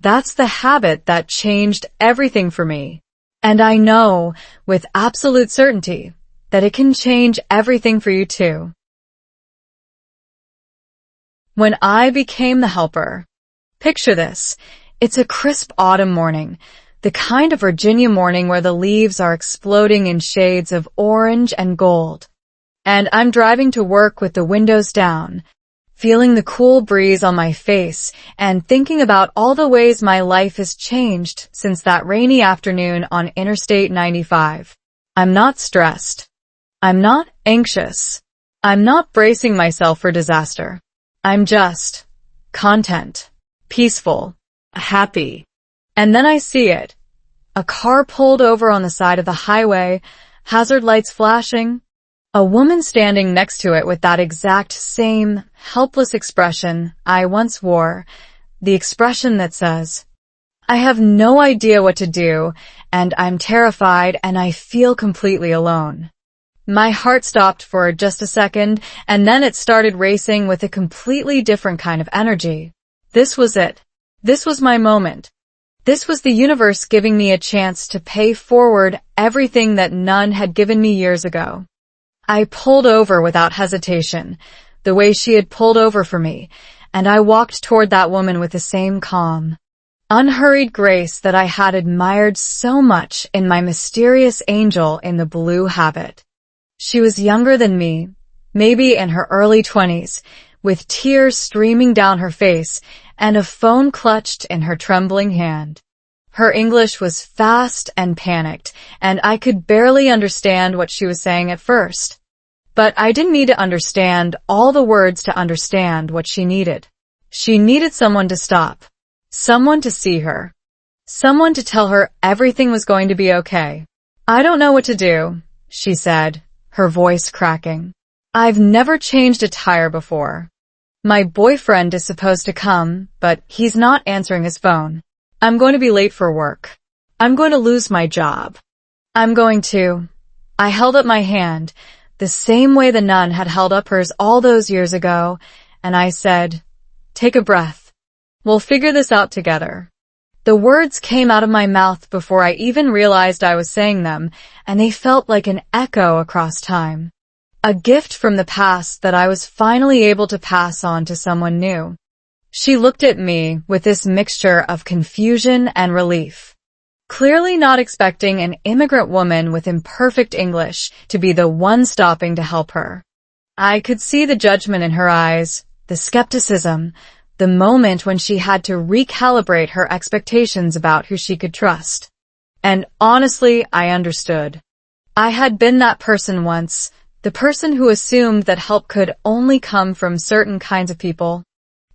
That's the habit that changed everything for me. And I know, with absolute certainty, that it can change everything for you too. When I became the helper. Picture this. It's a crisp autumn morning, the kind of Virginia morning where the leaves are exploding in shades of orange and gold. And I'm driving to work with the windows down, feeling the cool breeze on my face and thinking about all the ways my life has changed since that rainy afternoon on Interstate 95. I'm not stressed. I'm not anxious. I'm not bracing myself for disaster. I'm just content, peaceful, happy. And then I see it. A car pulled over on the side of the highway, hazard lights flashing. A woman standing next to it with that exact same helpless expression I once wore, the expression that says, I have no idea what to do, and I'm terrified and I feel completely alone. My heart stopped for just a second, and then it started racing with a completely different kind of energy. This was it. This was my moment. This was the universe giving me a chance to pay forward everything that none had given me years ago. I pulled over without hesitation, the way she had pulled over for me, and I walked toward that woman with the same calm, unhurried grace that I had admired so much in my mysterious angel in the blue habit. She was younger than me, maybe in her early 20s, with tears streaming down her face and a phone clutched in her trembling hand. Her English was fast and panicked, and I could barely understand what she was saying at first. But I didn't need to understand all the words to understand what she needed. She needed someone to stop, someone to see her, someone to tell her everything was going to be okay. I don't know what to do, she said, her voice cracking. I've never changed a tire before. My boyfriend is supposed to come, but he's not answering his phone. I'm going to be late for work. I'm going to lose my job. I held up my hand, the same way the nun had held up hers all those years ago, and I said, take a breath. We'll figure this out together. The words came out of my mouth before I even realized I was saying them, and they felt like an echo across time. A gift from the past that I was finally able to pass on to someone new. She looked at me with this mixture of confusion and relief, clearly not expecting an immigrant woman with imperfect English to be the one stopping to help her. I could see the judgment in her eyes, the skepticism, the moment when she had to recalibrate her expectations about who she could trust. And honestly, I understood. I had been that person once, the person who assumed that help could only come from certain kinds of people,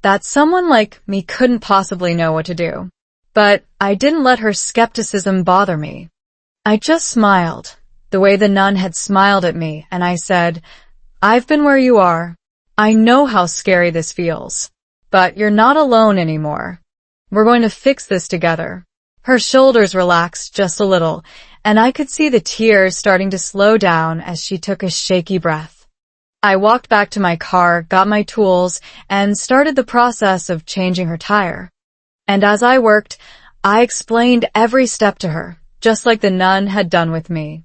that someone like me couldn't possibly know what to do. But I didn't let her skepticism bother me. I just smiled, the way the nun had smiled at me, and I said, "I've been where you are. I know how scary this feels. But you're not alone anymore. We're going to fix this together." Her shoulders relaxed just a little, and I could see the tears starting to slow down as she took a shaky breath. I walked back to my car, got my tools, and started the process of changing her tire. And as I worked, I explained every step to her, just like the nun had done with me.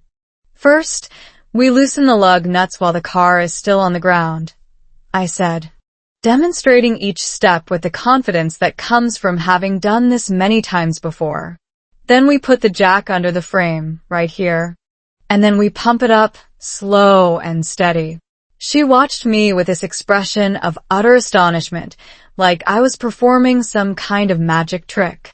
First, we loosen the lug nuts while the car is still on the ground, I said, demonstrating each step with the confidence that comes from having done this many times before. Then we put the jack under the frame, right here. And then we pump it up, slow and steady. She watched me with this expression of utter astonishment, like I was performing some kind of magic trick.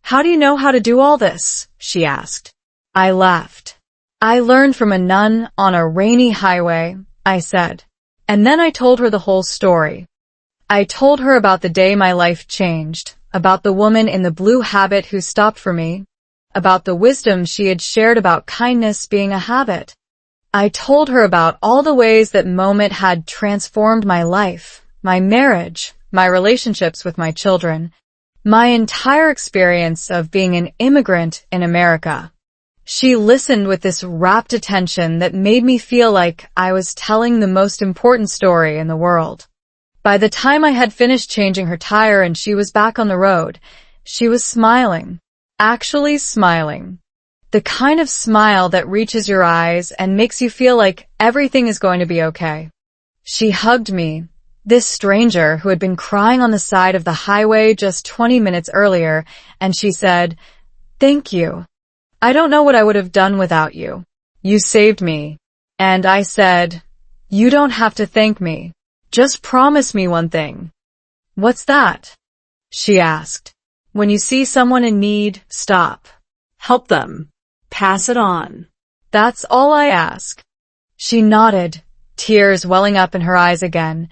"How do you know how to do all this?" she asked. I laughed. "I learned from a nun on a rainy highway," I said. And then I told her the whole story. I told her about the day my life changed, about the woman in the blue habit who stopped for me, about the wisdom she had shared about kindness being a habit. I told her about all the ways that moment had transformed my life, my marriage, my relationships with my children, my entire experience of being an immigrant in America. She listened with this rapt attention that made me feel like I was telling the most important story in the world. By the time I had finished changing her tire and she was back on the road, she was smiling. Actually smiling. The kind of smile that reaches your eyes and makes you feel like everything is going to be okay. She hugged me, this stranger who had been crying on the side of the highway just 20 minutes earlier, and she said, "Thank you. I don't know what I would have done without you. You saved me." And I said, "You don't have to thank me. Just promise me one thing." "What's that?" she asked. "When you see someone in need, stop. Help them. Pass it on." That's all I ask. She nodded, tears welling up in her eyes again,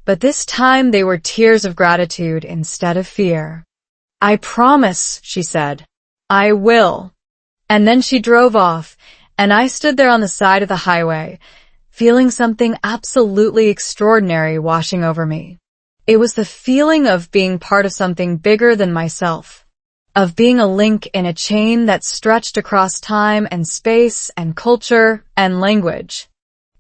but this time they were tears of gratitude instead of fear. "I promise," she said. "I will." And then she drove off, and I stood there on the side of the highway, feeling something absolutely extraordinary washing over me. It was the feeling of being part of something bigger than myself, of being a link in a chain that stretched across time and space and culture and language.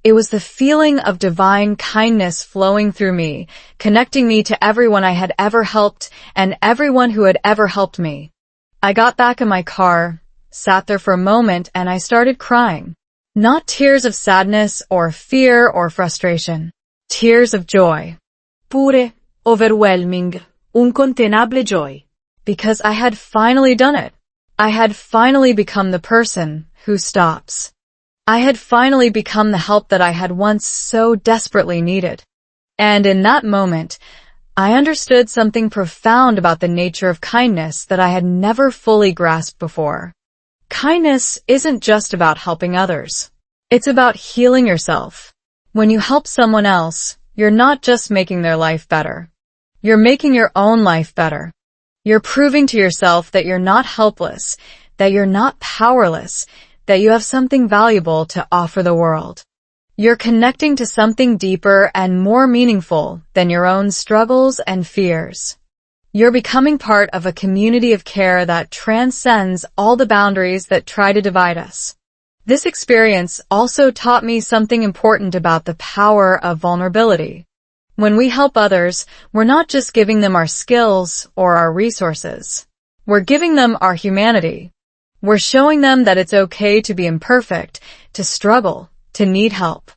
It was the feeling of divine kindness flowing through me, connecting me to everyone I had ever helped and everyone who had ever helped me. I got back in my car, sat there for a moment, and I started crying. Not tears of sadness or fear or frustration. Tears of joy. Pure, overwhelming, incontenable joy. Because I had finally done it. I had finally become the person who stops. I had finally become the help that I had once so desperately needed. And in that moment, I understood something profound about the nature of kindness that I had never fully grasped before. Kindness isn't just about helping others. It's about healing yourself. When you help someone else, you're not just making their life better. You're making your own life better. You're proving to yourself that you're not helpless, that you're not powerless, that you have something valuable to offer the world. You're connecting to something deeper and more meaningful than your own struggles and fears. You're becoming part of a community of care that transcends all the boundaries that try to divide us. This experience also taught me something important about the power of vulnerability. When we help others, we're not just giving them our skills or our resources. We're giving them our humanity. We're showing them that it's okay to be imperfect, to struggle, to need help.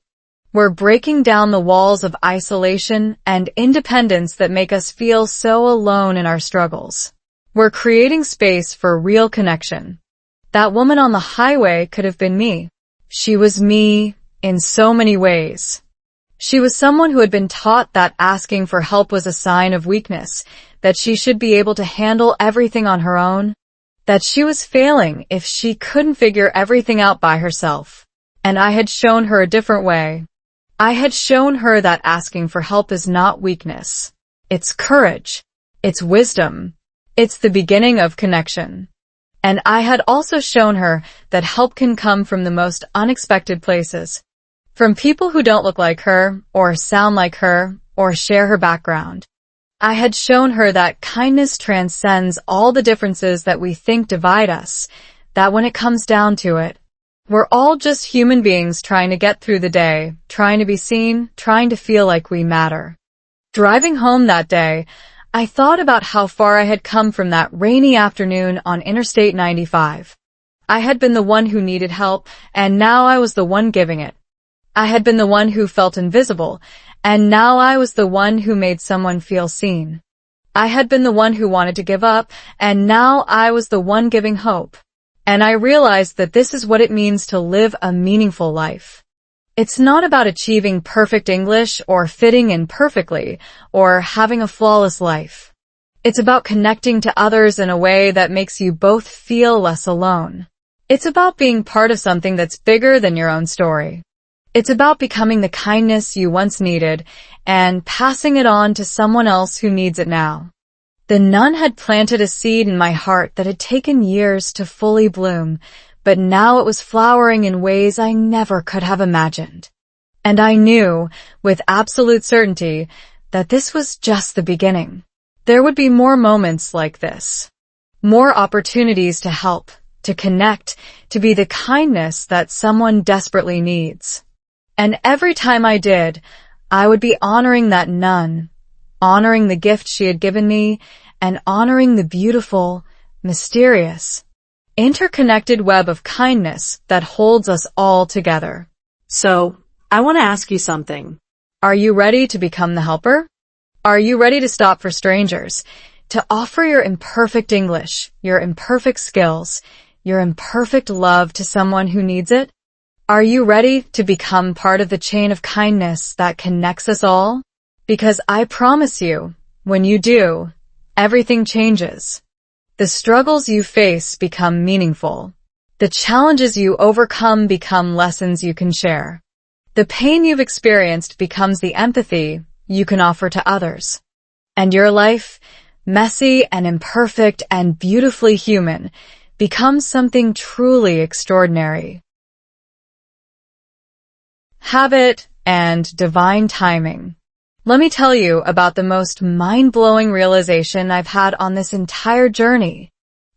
We're breaking down the walls of isolation and independence that make us feel so alone in our struggles. We're creating space for real connection. That woman on the highway could have been me. She was me in so many ways. She was someone who had been taught that asking for help was a sign of weakness, that she should be able to handle everything on her own, that she was failing if she couldn't figure everything out by herself. And I had shown her a different way. I had shown her that asking for help is not weakness. It's courage. It's wisdom. It's the beginning of connection. And I had also shown her that help can come from the most unexpected places. From people who don't look like her, or sound like her, or share her background. I had shown her that kindness transcends all the differences that we think divide us, that when it comes down to it, we're all just human beings trying to get through the day, trying to be seen, trying to feel like we matter. Driving home that day, I thought about how far I had come from that rainy afternoon on Interstate 95. I had been the one who needed help, and now I was the one giving it. I had been the one who felt invisible, and now I was the one who made someone feel seen. I had been the one who wanted to give up, and now I was the one giving hope. And I realized that this is what it means to live a meaningful life. It's not about achieving perfect English or fitting in perfectly or having a flawless life. It's about connecting to others in a way that makes you both feel less alone. It's about being part of something that's bigger than your own story. It's about becoming the kindness you once needed and passing it on to someone else who needs it now. The nun had planted a seed in my heart that had taken years to fully bloom, but now it was flowering in ways I never could have imagined. And I knew, with absolute certainty, that this was just the beginning. There would be more moments like this. More opportunities to help, to connect, to be the kindness that someone desperately needs. And every time I did, I would be honoring that nun, honoring the gift she had given me, and honoring the beautiful, mysterious, interconnected web of kindness that holds us all together. So, I want to ask you something. Are you ready to become the helper? Are you ready to stop for strangers, to offer your imperfect English, your imperfect skills, your imperfect love to someone who needs it? Are you ready to become part of the chain of kindness that connects us all? Because I promise you, when you do, everything changes. The struggles you face become meaningful. The challenges you overcome become lessons you can share. The pain you've experienced becomes the empathy you can offer to others. And your life, messy and imperfect and beautifully human, becomes something truly extraordinary. Habit and divine timing. Let me tell you about the most mind-blowing realization I've had on this entire journey.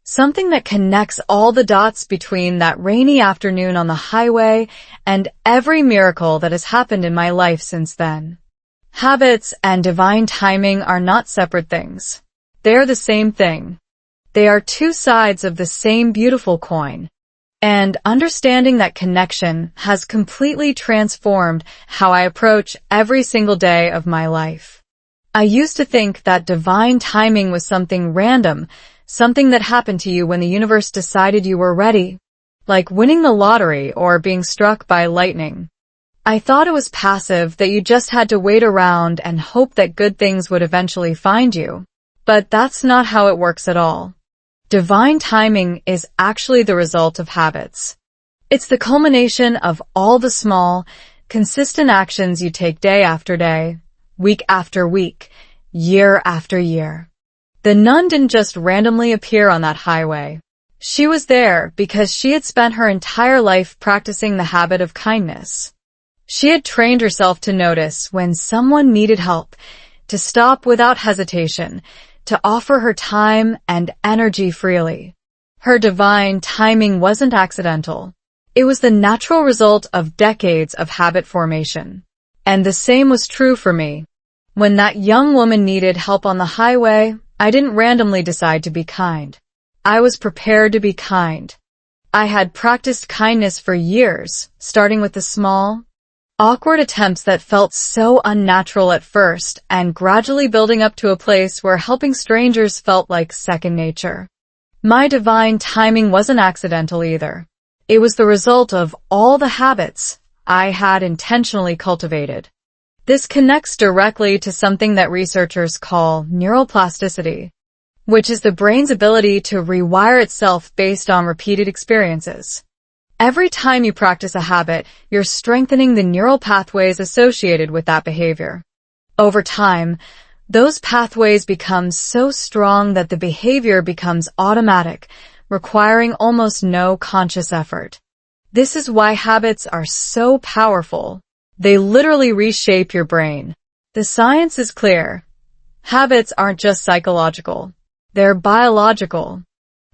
Something that connects all the dots between that rainy afternoon on the highway and every miracle that has happened in my life since then. Habits and divine timing are not separate things. They're the same thing. They are two sides of the same beautiful coin. And understanding that connection has completely transformed how I approach every single day of my life. I used to think that divine timing was something random, something that happened to you when the universe decided you were ready, like winning the lottery or being struck by lightning. I thought it was passive, that you just had to wait around and hope that good things would eventually find you. But that's not how it works at all. Divine timing is actually the result of habits. It's the culmination of all the small, consistent actions you take day after day, week after week, year after year. The nun didn't just randomly appear on that highway. She was there because she had spent her entire life practicing the habit of kindness. She had trained herself to notice when someone needed help, to stop without hesitation, to offer her time and energy freely. Her divine timing wasn't accidental. It was the natural result of decades of habit formation. And the same was true for me. When that young woman needed help on the highway, I didn't randomly decide to be kind. I was prepared to be kind. I had practiced kindness for years, starting with the small, awkward attempts that felt so unnatural at first, and gradually building up to a place where helping strangers felt like second nature. My divine timing wasn't accidental either. It was the result of all the habits I had intentionally cultivated. This connects directly to something that researchers call neuroplasticity, which is the brain's ability to rewire itself based on repeated experiences. Every time you practice a habit, you're strengthening the neural pathways associated with that behavior. Over time, those pathways become so strong that the behavior becomes automatic, requiring almost no conscious effort. This is why habits are so powerful. They literally reshape your brain. The science is clear. Habits aren't just psychological. They're biological.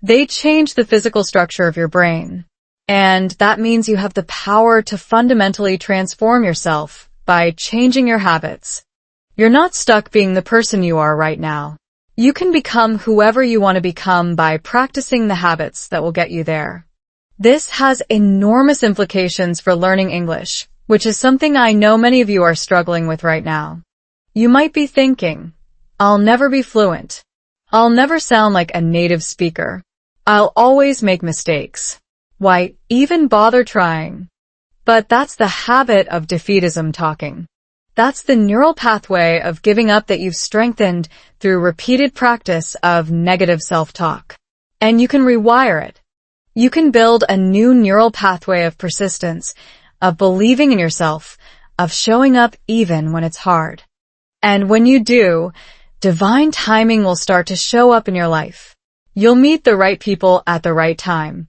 They change the physical structure of your brain. And that means you have the power to fundamentally transform yourself by changing your habits. You're not stuck being the person you are right now. You can become whoever you want to become by practicing the habits that will get you there. This has enormous implications for learning English, which is something I know many of you are struggling with right now. You might be thinking, I'll never be fluent. I'll never sound like a native speaker. I'll always make mistakes. Why even bother trying? But that's the habit of defeatism talking. That's the neural pathway of giving up that you've strengthened through repeated practice of negative self-talk. And you can rewire it. You can build a new neural pathway of persistence, of believing in yourself, of showing up even when it's hard. And when you do, divine timing will start to show up in your life. You'll meet the right people at the right time.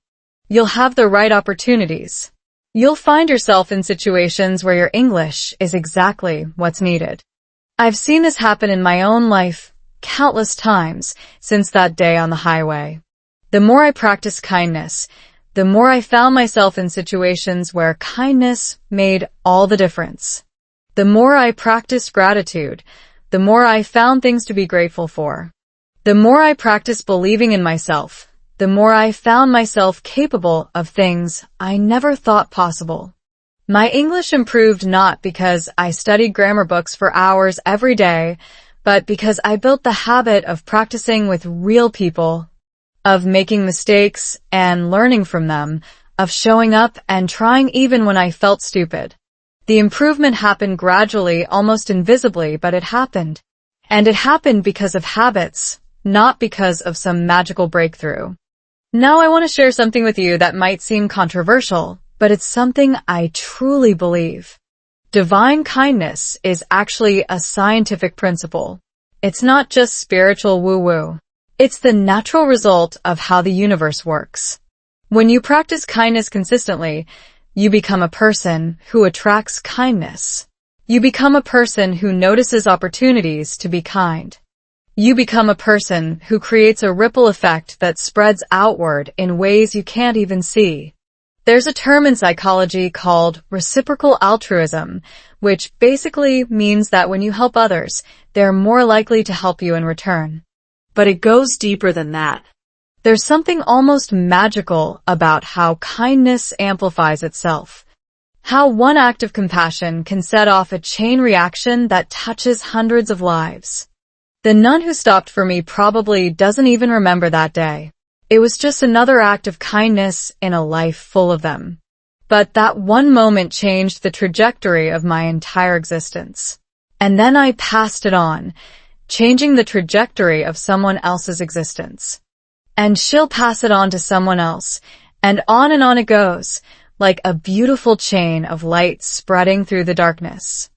You'll have the right opportunities. You'll find yourself in situations where your English is exactly what's needed. I've seen this happen in my own life countless times since that day on the highway. The more I practiced kindness, the more I found myself in situations where kindness made all the difference. The more I practiced gratitude, the more I found things to be grateful for. The more I practiced believing in myself, the more I found myself capable of things I never thought possible. My English improved not because I studied grammar books for hours every day, but because I built the habit of practicing with real people, of making mistakes and learning from them, of showing up and trying even when I felt stupid. The improvement happened gradually, almost invisibly, but it happened. And it happened because of habits, not because of some magical breakthrough. Now I want to share something with you that might seem controversial, but it's something I truly believe. Divine kindness is actually a scientific principle. It's not just spiritual woo-woo. It's the natural result of how the universe works. When you practice kindness consistently, you become a person who attracts kindness. You become a person who notices opportunities to be kind. You become a person who creates a ripple effect that spreads outward in ways you can't even see. There's a term in psychology called reciprocal altruism, which basically means that when you help others, they're more likely to help you in return. But it goes deeper than that. There's something almost magical about how kindness amplifies itself. How one act of compassion can set off a chain reaction that touches hundreds of lives. The nun who stopped for me probably doesn't even remember that day. It was just another act of kindness in a life full of them. But that one moment changed the trajectory of my entire existence. And then I passed it on, changing the trajectory of someone else's existence. And she'll pass it on to someone else, and on it goes, like a beautiful chain of light spreading through the darkness.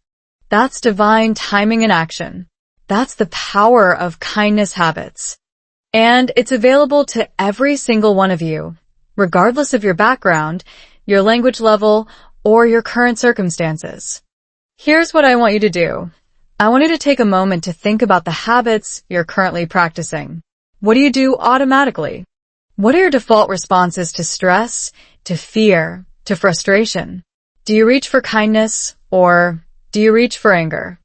That's divine timing in action. That's the power of kindness habits. And it's available to every single one of you, regardless of your background, your language level, or your current circumstances. Here's what I want you to do. I want you to take a moment to think about the habits you're currently practicing. What do you do automatically? What are your default responses to stress, to fear, to frustration? Do you reach for kindness, or do you reach for anger?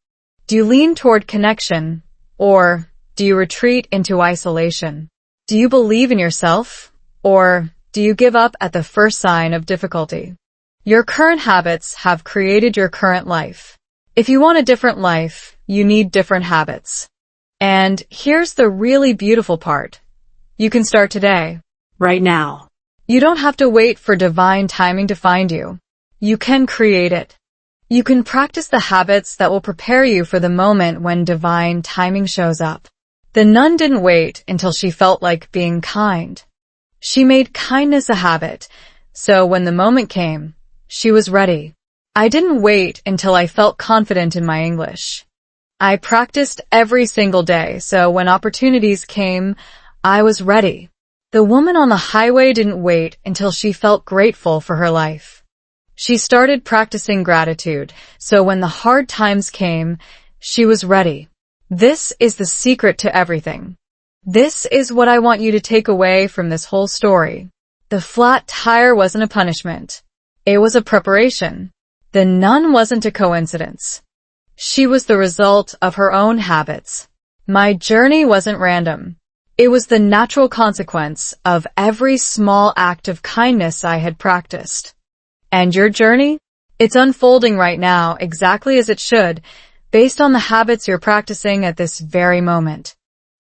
Do you lean toward connection, or do you retreat into isolation? Do you believe in yourself, or do you give up at the first sign of difficulty? Your current habits have created your current life. If you want a different life, you need different habits. And here's the really beautiful part. You can start today. Right now. You don't have to wait for divine timing to find you. You can create it. You can practice the habits that will prepare you for the moment when divine timing shows up. The nun didn't wait until she felt like being kind. She made kindness a habit, so when the moment came, she was ready. I didn't wait until I felt confident in my English. I practiced every single day, so when opportunities came, I was ready. The woman on the highway didn't wait until she felt grateful for her life. She started practicing gratitude, so when the hard times came, she was ready. This is the secret to everything. This is what I want you to take away from this whole story. The flat tire wasn't a punishment. It was a preparation. The nun wasn't a coincidence. She was the result of her own habits. My journey wasn't random. It was the natural consequence of every small act of kindness I had practiced. And your journey? It's unfolding right now exactly as it should, based on the habits you're practicing at this very moment.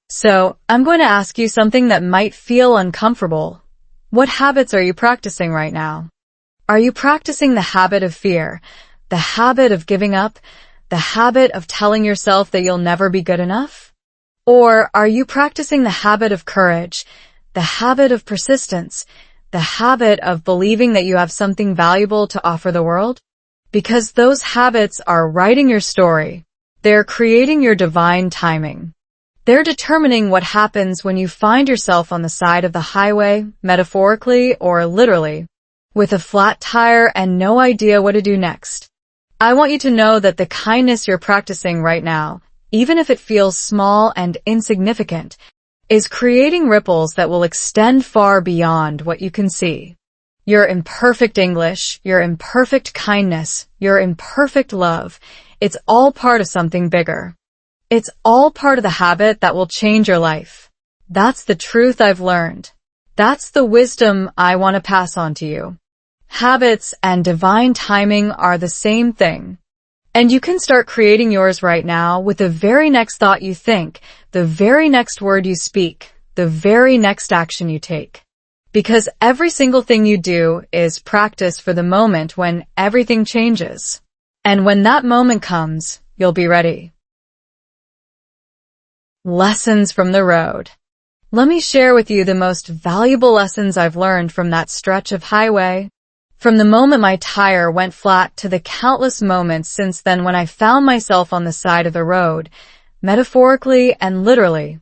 So, I'm going to ask you something that might feel uncomfortable. What habits are you practicing right now? Are you practicing the habit of fear, the habit of giving up, the habit of telling yourself that you'll never be good enough? Or are you practicing the habit of courage, the habit of persistence, the habit of believing that you have something valuable to offer the world? Because those habits are writing your story. They're creating your divine timing. They're determining what happens when you find yourself on the side of the highway, metaphorically or literally, with a flat tire and no idea what to do next. I want you to know that the kindness you're practicing right now, even if it feels small and insignificant, is creating ripples that will extend far beyond what you can see. Your imperfect English, your imperfect kindness, your imperfect love, it's all part of something bigger. It's all part of the habit that will change your life. That's the truth I've learned. That's the wisdom I want to pass on to you. Habits and divine timing are the same thing. And you can start creating yours right now with the very next thought you think, the very next word you speak, the very next action you take. Because every single thing you do is practice for the moment when everything changes. And when that moment comes, you'll be ready. Lessons from the road. Let me share with you the most valuable lessons I've learned from that stretch of highway. From the moment my tire went flat to the countless moments since then when I found myself on the side of the road, metaphorically and literally,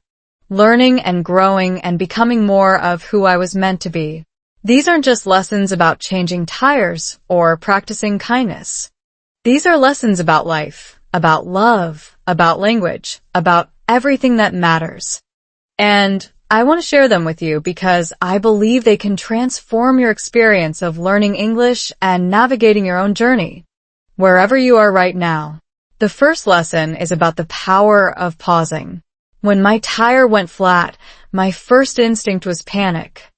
learning and growing and becoming more of who I was meant to be. These aren't just lessons about changing tires or practicing kindness. These are lessons about life, about love, about language, about everything that matters. And I want to share them with you because I believe they can transform your experience of learning English and navigating your own journey, wherever you are right now. The first lesson is about the power of pausing. When my tire went flat, my first instinct was panic.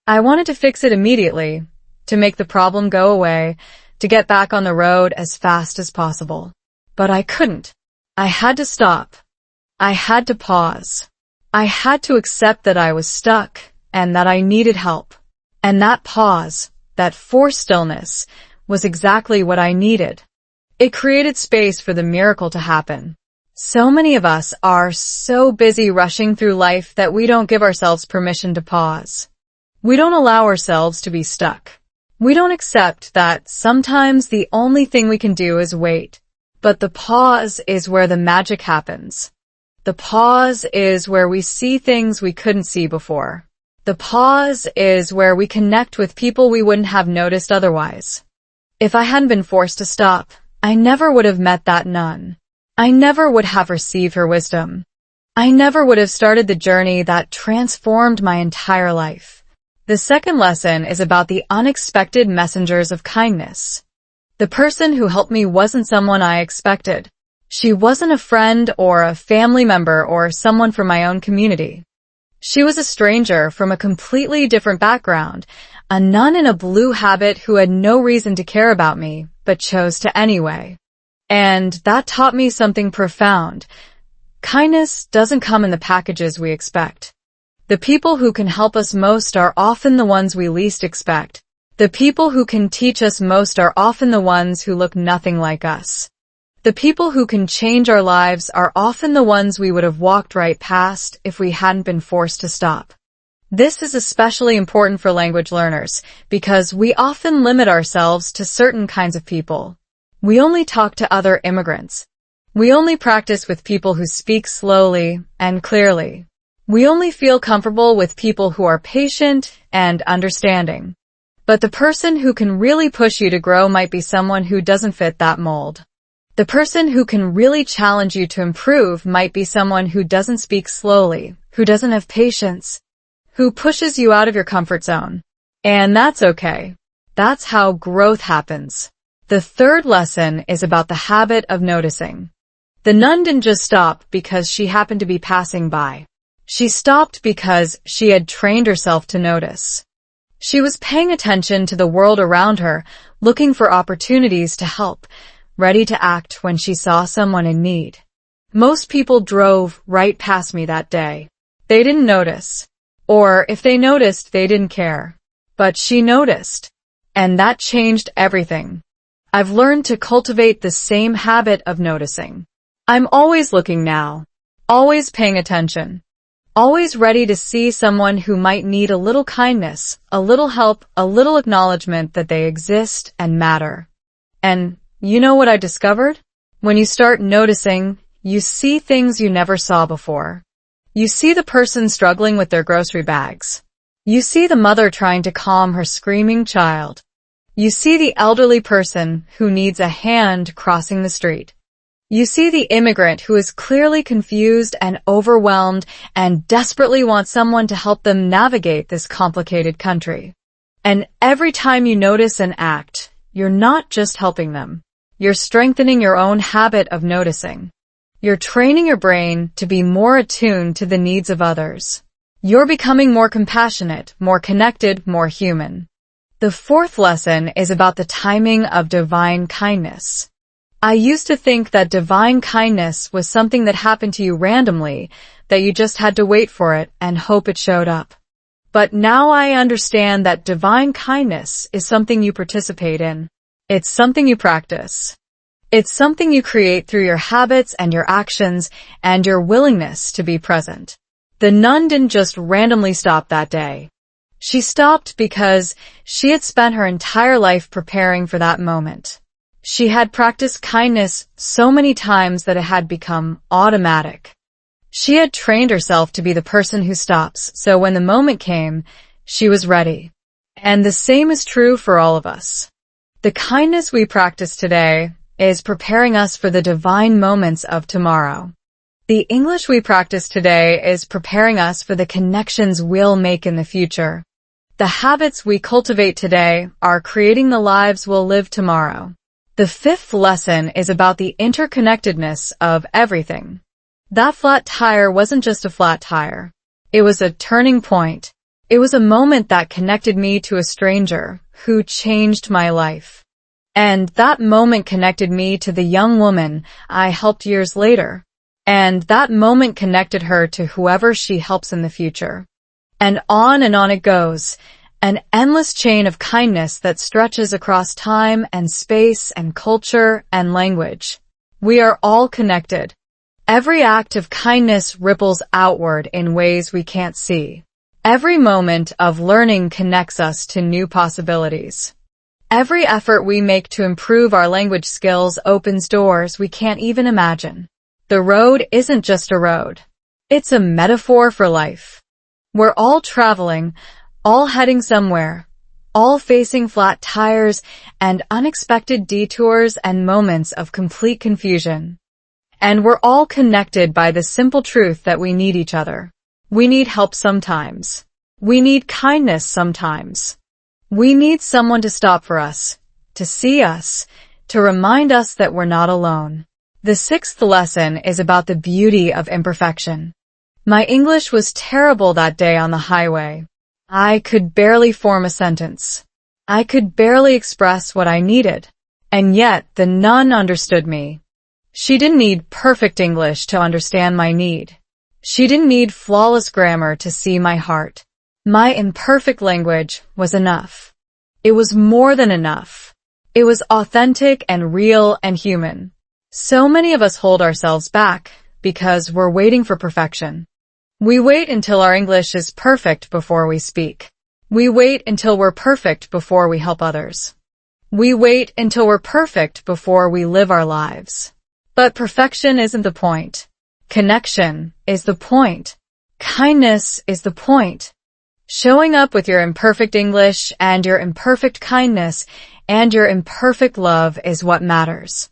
I wanted to fix it immediately, to make the problem go away, to get back on the road as fast as possible. But I couldn't. I had to stop. I had to pause. I had to accept that I was stuck and that I needed help. And that pause, that forced stillness, was exactly what I needed. It created space for the miracle to happen. So many of us are so busy rushing through life that we don't give ourselves permission to pause. We don't allow ourselves to be stuck. We don't accept that sometimes the only thing we can do is wait. But the pause is where the magic happens. The pause is where we see things we couldn't see before. The pause is where we connect with people we wouldn't have noticed otherwise. If I hadn't been forced to stop, I never would have met that nun. I never would have received her wisdom. I never would have started the journey that transformed my entire life. The second lesson is about the unexpected messengers of kindness. The person who helped me wasn't someone I expected. She wasn't a friend or a family member or someone from my own community. She was a stranger from a completely different background, a nun in a blue habit who had no reason to care about me, but chose to anyway. And that taught me something profound. Kindness doesn't come in the packages we expect. The people who can help us most are often the ones we least expect. The people who can teach us most are often the ones who look nothing like us. The people who can change our lives are often the ones we would have walked right past if we hadn't been forced to stop. This is especially important for language learners because we often limit ourselves to certain kinds of people. We only talk to other immigrants. We only practice with people who speak slowly and clearly. We only feel comfortable with people who are patient and understanding. But the person who can really push you to grow might be someone who doesn't fit that mold. The person who can really challenge you to improve might be someone who doesn't speak slowly, who doesn't have patience, who pushes you out of your comfort zone. And that's okay. That's how growth happens. The third lesson is about the habit of noticing. The nun didn't just stop because she happened to be passing by. She stopped because she had trained herself to notice. She was paying attention to the world around her, looking for opportunities to help, ready to act when she saw someone in need. Most people drove right past me that day. They didn't notice. Or if they noticed, they didn't care. But she noticed. And that changed everything. I've learned to cultivate the same habit of noticing. I'm always looking now. Always paying attention. Always ready to see someone who might need a little kindness, a little help, a little acknowledgement that they exist and matter. And you know what I discovered? When you start noticing, you see things you never saw before. You see the person struggling with their grocery bags. You see the mother trying to calm her screaming child. You see the elderly person who needs a hand crossing the street. You see the immigrant who is clearly confused and overwhelmed and desperately wants someone to help them navigate this complicated country. And every time you notice and act, you're not just helping them. You're strengthening your own habit of noticing. You're training your brain to be more attuned to the needs of others. You're becoming more compassionate, more connected, more human. The fourth lesson is about the timing of divine kindness. I used to think that divine kindness was something that happened to you randomly, that you just had to wait for it and hope it showed up. But now I understand that divine kindness is something you participate in. It's something you practice. It's something you create through your habits and your actions and your willingness to be present. The nun didn't just randomly stop that day. She stopped because she had spent her entire life preparing for that moment. She had practiced kindness so many times that it had become automatic. She had trained herself to be the person who stops, so when the moment came, she was ready. And the same is true for all of us. The kindness we practice today is preparing us for the divine moments of tomorrow. The English we practice today is preparing us for the connections we'll make in the future. The habits we cultivate today are creating the lives we'll live tomorrow. The fifth lesson is about the interconnectedness of everything. That flat tire wasn't just a flat tire. It was a turning point. It was a moment that connected me to a stranger who changed my life. And that moment connected me to the young woman I helped years later. And that moment connected her to whoever she helps in the future. And on it goes. An endless chain of kindness that stretches across time and space and culture and language. We are all connected. Every act of kindness ripples outward in ways we can't see. Every moment of learning connects us to new possibilities. Every effort we make to improve our language skills opens doors we can't even imagine. The road isn't just a road. It's a metaphor for life. We're all traveling, all heading somewhere, all facing flat tires and unexpected detours and moments of complete confusion. And we're all connected by the simple truth that we need each other. We need help sometimes. We need kindness sometimes. We need someone to stop for us, to see us, to remind us that we're not alone. The sixth lesson is about the beauty of imperfection. My English was terrible that day on the highway. I could barely form a sentence. I could barely express what I needed. And yet, the nun understood me. She didn't need perfect English to understand my need. She didn't need flawless grammar to see my heart. My imperfect language was enough. It was more than enough. It was authentic and real and human. So many of us hold ourselves back because we're waiting for perfection. We wait until our English is perfect before we speak. We wait until we're perfect before we help others. We wait until we're perfect before we live our lives. But perfection isn't the point. Connection is the point. Kindness is the point. Showing up with your imperfect English and your imperfect kindness and your imperfect love is what matters.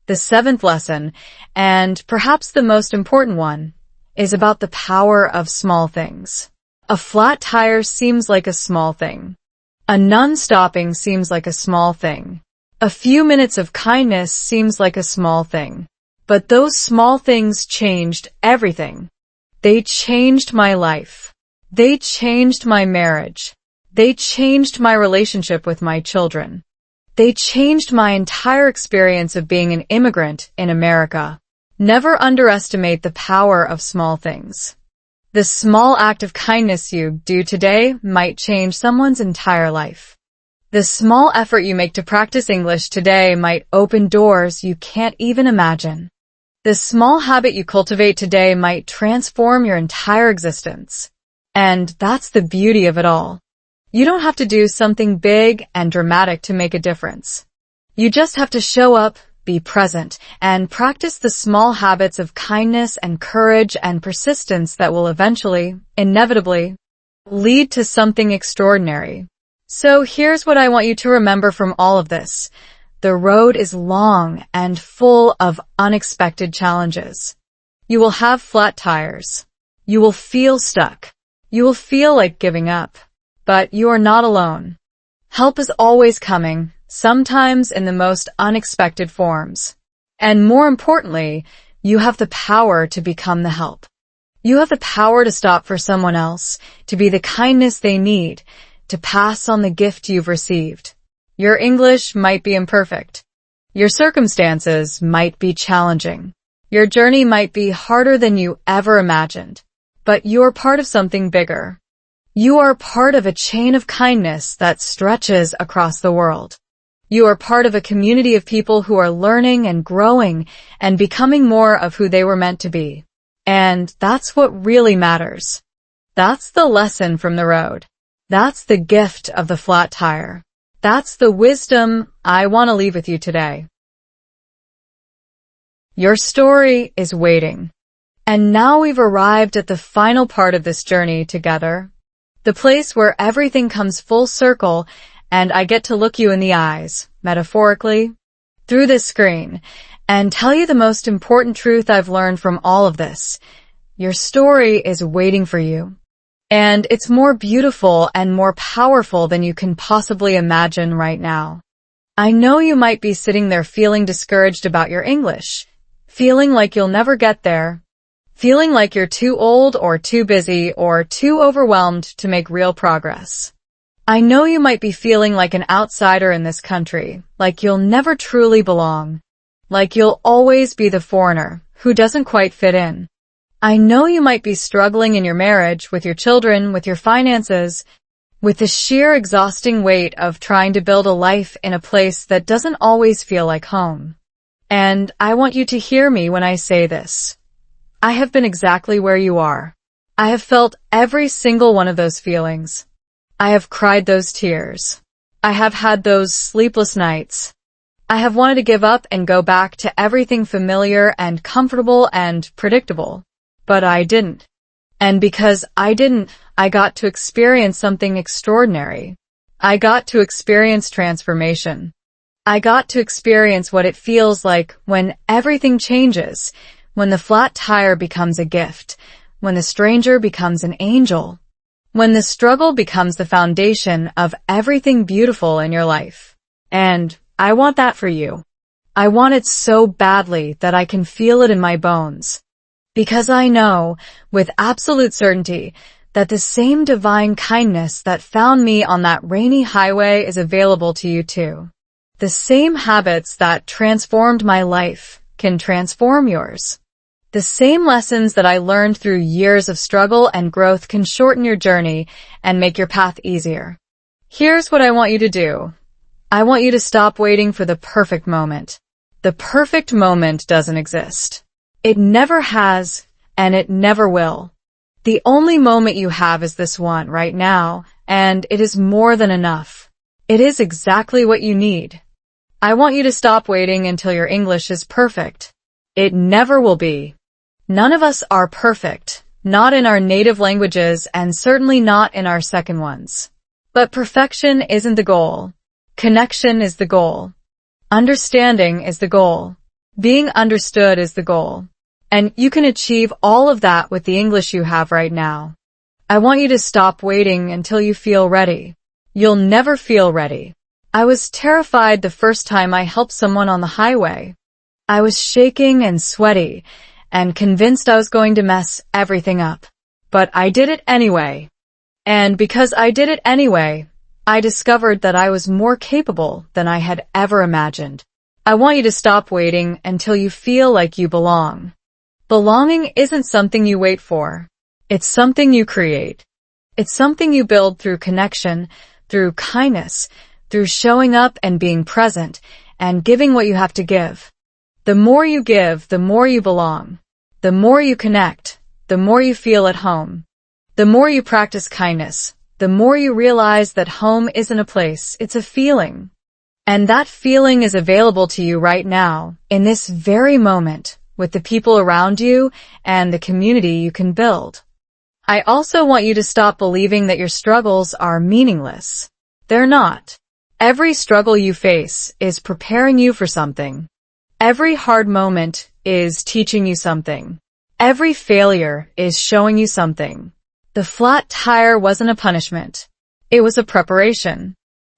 The seventh lesson, and perhaps the most important one, is about the power of small things. A flat tire seems like a small thing. A nun stopping seems like a small thing. A few minutes of kindness seems like a small thing. But those small things changed everything. They changed my life. They changed my marriage. They changed my relationship with my children. They changed my entire experience of being an immigrant in America. Never underestimate the power of small things. The small act of kindness you do today might change someone's entire life. The small effort you make to practice English today might open doors you can't even imagine. The small habit you cultivate today might transform your entire existence. And that's the beauty of it all. You don't have to do something big and dramatic to make a difference. You just have to show up, be present, and practice the small habits of kindness and courage and persistence that will eventually, inevitably, lead to something extraordinary. So here's what I want you to remember from all of this. The road is long and full of unexpected challenges. You will have flat tires. You will feel stuck. You will feel like giving up. But you are not alone. Help is always coming, sometimes in the most unexpected forms. And more importantly, you have the power to become the help. You have the power to stop for someone else, to be the kindness they need, to pass on the gift you've received. Your English might be imperfect. Your circumstances might be challenging. Your journey might be harder than you ever imagined. But you're part of something bigger. You are part of a chain of kindness that stretches across the world. You are part of a community of people who are learning and growing and becoming more of who they were meant to be. And that's what really matters. That's the lesson from the road. That's the gift of the flat tire. That's the wisdom I want to leave with you today. Your story is waiting. And now we've arrived at the final part of this journey together. The place where everything comes full circle and I get to look you in the eyes, metaphorically, through this screen, and tell you the most important truth I've learned from all of this. Your story is waiting for you. And it's more beautiful and more powerful than you can possibly imagine right now. I know you might be sitting there feeling discouraged about your English, feeling like you'll never get there, feeling like you're too old or too busy or too overwhelmed to make real progress. I know you might be feeling like an outsider in this country, like you'll never truly belong, like you'll always be the foreigner who doesn't quite fit in. I know you might be struggling in your marriage, with your children, with your finances, with the sheer exhausting weight of trying to build a life in a place that doesn't always feel like home. And I want you to hear me when I say this. I have been exactly where you are. I have felt every single one of those feelings. I have cried those tears. I have had those sleepless nights. I have wanted to give up and go back to everything familiar and comfortable and predictable. But I didn't. And because I didn't, I got to experience something extraordinary. I got to experience transformation. I got to experience what it feels like when everything changes, when the flat tire becomes a gift, when the stranger becomes an angel, when the struggle becomes the foundation of everything beautiful in your life. And I want that for you. I want it so badly that I can feel it in my bones. Because I know, with absolute certainty, that the same divine kindness that found me on that rainy highway is available to you too. The same habits that transformed my life can transform yours. The same lessons that I learned through years of struggle and growth can shorten your journey and make your path easier. Here's what I want you to do. I want you to stop waiting for the perfect moment. The perfect moment doesn't exist. It never has, and it never will. The only moment you have is this one right now, and it is more than enough. It is exactly what you need. I want you to stop waiting until your English is perfect. It never will be. None of us are perfect, not in our native languages and certainly not in our second ones. But perfection isn't the goal. Connection is the goal. Understanding is the goal. Being understood is the goal. And you can achieve all of that with the English you have right now. I want you to stop waiting until you feel ready. You'll never feel ready. I was terrified the first time I helped someone on the highway. I was shaking and sweaty and convinced I was going to mess everything up. But I did it anyway. And because I did it anyway, I discovered that I was more capable than I had ever imagined. I want you to stop waiting until you feel like you belong. Belonging isn't something you wait for. It's something you create. It's something you build through connection, through kindness, through showing up and being present, and giving what you have to give. The more you give, the more you belong. The more you connect, the more you feel at home. The more you practice kindness, the more you realize that home isn't a place, it's a feeling. And that feeling is available to you right now, in this very moment, with the people around you and the community you can build. I also want you to stop believing that your struggles are meaningless. They're not. Every struggle you face is preparing you for something. Every hard moment is teaching you something. Every failure is showing you something. The flat tire wasn't a punishment. It was a preparation.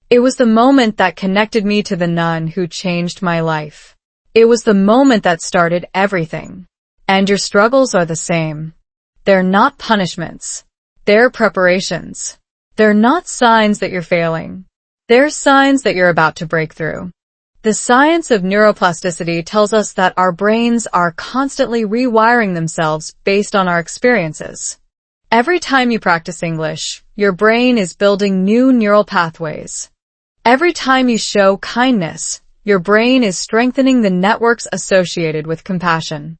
It was the moment that connected me to the nun who changed my life. It was the moment that started everything. And your struggles are the same. They're not punishments. They're preparations. They're not signs that you're failing. They're signs that you're about to break through. The science of neuroplasticity tells us that our brains are constantly rewiring themselves based on our experiences. Every time you practice English, your brain is building new neural pathways. Every time you show kindness, your brain is strengthening the networks associated with compassion.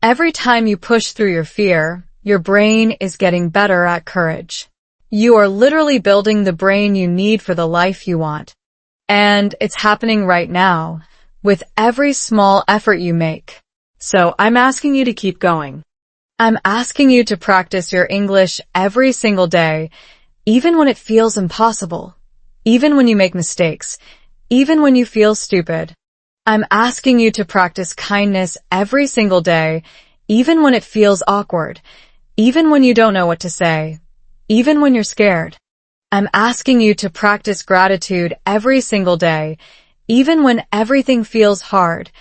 Every time you push through your fear, your brain is getting better at courage. You are literally building the brain you need for the life you want. And it's happening right now, with every small effort you make. So I'm asking you to keep going. I'm asking you to practice your English every single day, even when it feels impossible, even when you make mistakes, even when you feel stupid. I'm asking you to practice kindness every single day, even when it feels awkward, even when you don't know what to say, even when you're scared. I'm asking you to practice gratitude every single day, even when everything feels hard,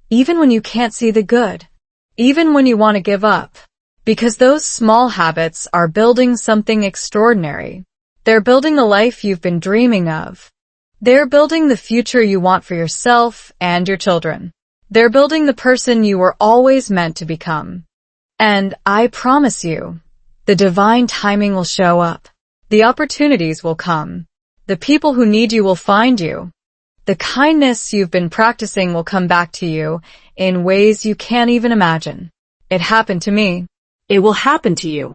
even when you can't see the good, even when you want to give up. Because those small habits are building something extraordinary. They're building the life you've been dreaming of. They're building the future you want for yourself and your children. They're building the person you were always meant to become. And I promise you, the divine timing will show up. The opportunities will come. The people who need you will find you. The kindness you've been practicing will come back to you in ways you can't even imagine. It happened to me. It will happen to you.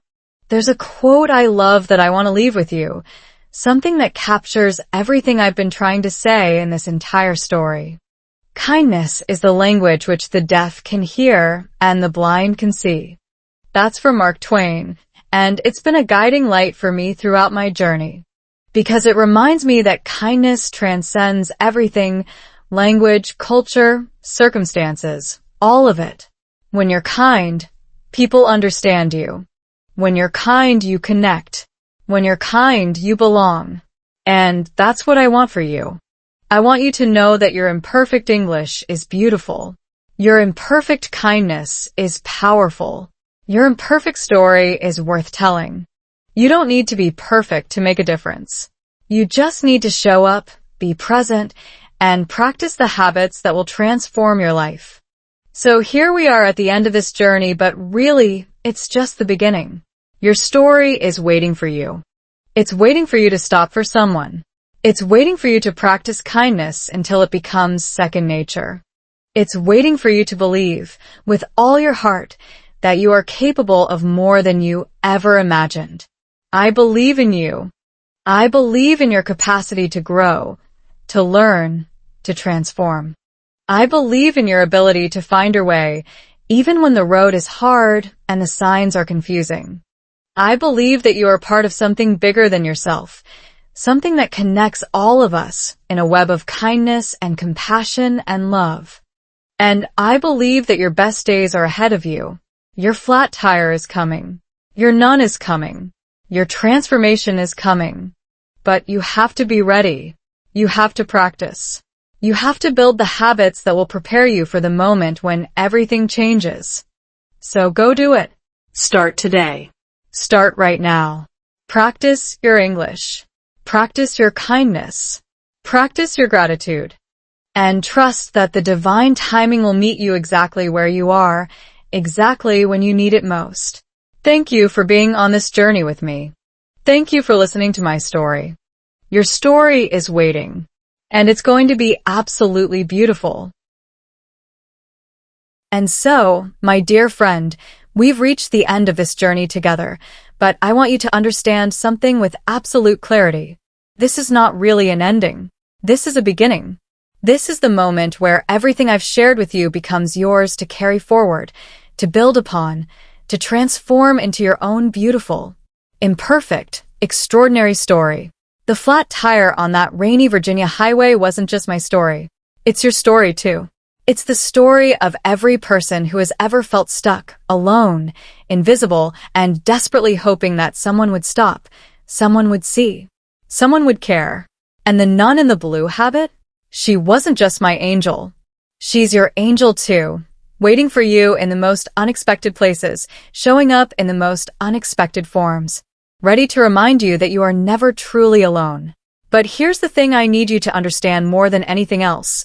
There's a quote I love that I want to leave with you, something that captures everything I've been trying to say in this entire story. Kindness is the language which the deaf can hear and the blind can see. That's from Mark Twain, and it's been a guiding light for me throughout my journey. Because it reminds me that kindness transcends everything, language, culture, circumstances, all of it. When you're kind, people understand you. When you're kind, you connect. When you're kind, you belong. And that's what I want for you. I want you to know that your imperfect English is beautiful. Your imperfect kindness is powerful. Your imperfect story is worth telling. You don't need to be perfect to make a difference. You just need to show up, be present, and practice the habits that will transform your life. So here we are at the end of this journey, but really, it's just the beginning. Your story is waiting for you. It's waiting for you to stop for someone. It's waiting for you to practice kindness until it becomes second nature. It's waiting for you to believe, with all your heart, that you are capable of more than you ever imagined. I believe in you. I believe in your capacity to grow, to learn, to transform. I believe in your ability to find your way, even when the road is hard and the signs are confusing. I believe that you are part of something bigger than yourself, something that connects all of us in a web of kindness and compassion and love. And I believe that your best days are ahead of you. Your flat tire is coming. Your none is coming. Your transformation is coming. But you have to be ready. You have to practice. You have to build the habits that will prepare you for the moment when everything changes. So go do it. Start today. Start right now. Practice your English. Practice your kindness. Practice your gratitude. And trust that the divine timing will meet you exactly where you are, exactly when you need it most. Thank you for being on this journey with me. Thank you for listening to my story. Your story is waiting, and it's going to be absolutely beautiful. And so, my dear friend, we've reached the end of this journey together, but I want you to understand something with absolute clarity. This is not really an ending. This is a beginning. This is the moment where everything I've shared with you becomes yours to carry forward, to build upon, to transform into your own beautiful, imperfect, extraordinary story. The flat tire on that rainy Virginia highway wasn't just my story. It's your story too. It's the story of every person who has ever felt stuck, alone, invisible, and desperately hoping that someone would stop, someone would see, someone would care. And the nun in the blue habit? She wasn't just my angel. She's your angel too, waiting for you in the most unexpected places, showing up in the most unexpected forms, ready to remind you that you are never truly alone. But here's the thing I need you to understand more than anything else.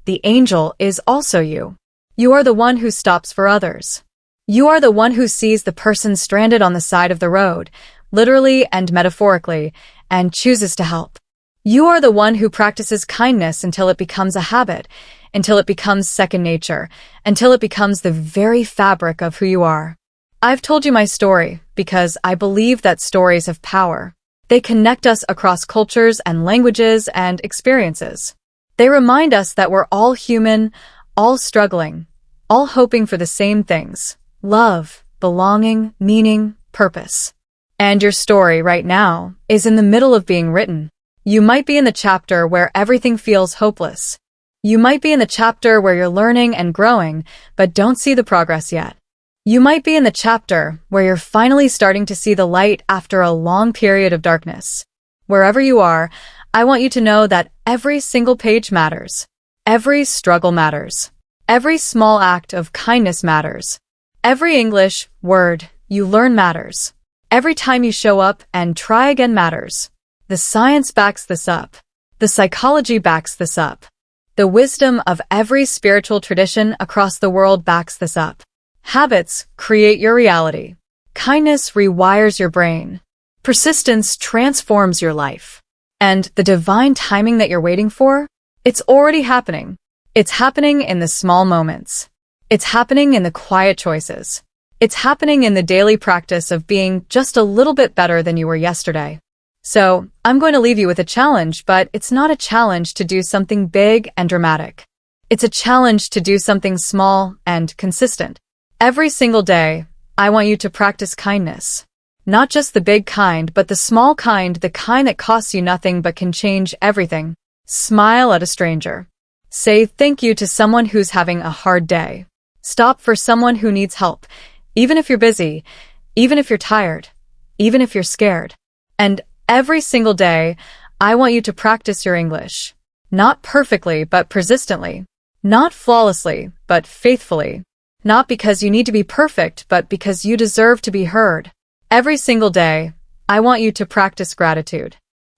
The angel is also you. You are the one who stops for others. You are the one who sees the person stranded on the side of the road, literally and metaphorically, and chooses to help. You are the one who practices kindness until it becomes a habit, until it becomes second nature, until it becomes the very fabric of who you are. I've told you my story because I believe that stories have power. They connect us across cultures and languages and experiences. They remind us that we're all human, all struggling, all hoping for the same things: love, belonging, meaning, purpose. And your story right now is in the middle of being written. You might be in the chapter where everything feels hopeless. You might be in the chapter where you're learning and growing, but don't see the progress yet. You might be in the chapter where you're finally starting to see the light after a long period of darkness. Wherever you are, I want you to know that every single page matters. Every struggle matters. Every small act of kindness matters. Every English word you learn matters. Every time you show up and try again matters. The science backs this up. The psychology backs this up. The wisdom of every spiritual tradition across the world backs this up. Habits create your reality. Kindness rewires your brain. Persistence transforms your life. And the divine timing that you're waiting for? It's already happening. It's happening in the small moments. It's happening in the quiet choices. It's happening in the daily practice of being just a little bit better than you were yesterday. So, I'm going to leave you with a challenge, but it's not a challenge to do something big and dramatic. It's a challenge to do something small and consistent. Every single day, I want you to practice kindness. Not just the big kind, but the small kind, the kind that costs you nothing but can change everything. Smile at a stranger. Say thank you to someone who's having a hard day. Stop for someone who needs help, even if you're busy, even if you're tired, even if you're scared. And every single day, I want you to practice your English. Not perfectly, but persistently. Not flawlessly, but faithfully. Not because you need to be perfect, but because you deserve to be heard. Every single day, I want you to practice gratitude.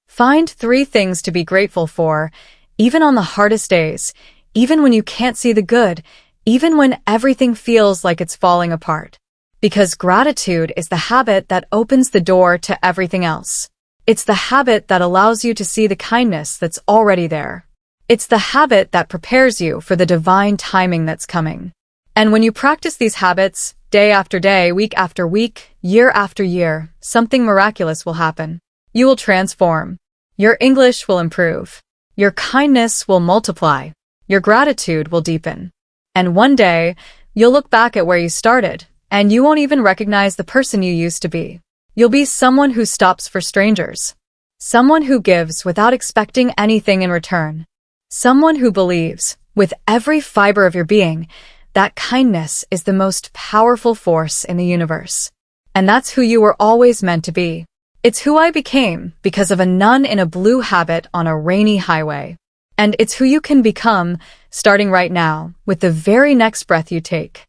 Find 3 things to be grateful for, even on the hardest days, even when you can't see the good, even when everything feels like it's falling apart. Because gratitude is the habit that opens the door to everything else. It's the habit that allows you to see the kindness that's already there. It's the habit that prepares you for the divine timing that's coming. And when you practice these habits, day after day, week after week, year after year, something miraculous will happen. You will transform. Your English will improve. Your kindness will multiply. Your gratitude will deepen. And one day, you'll look back at where you started, and you won't even recognize the person you used to be. You'll be someone who stops for strangers. Someone who gives without expecting anything in return. Someone who believes, with every fiber of your being, that kindness is the most powerful force in the universe. And that's who you were always meant to be. It's who I became because of a nun in a blue habit on a rainy highway. And it's who you can become, starting right now, with the very next breath you take.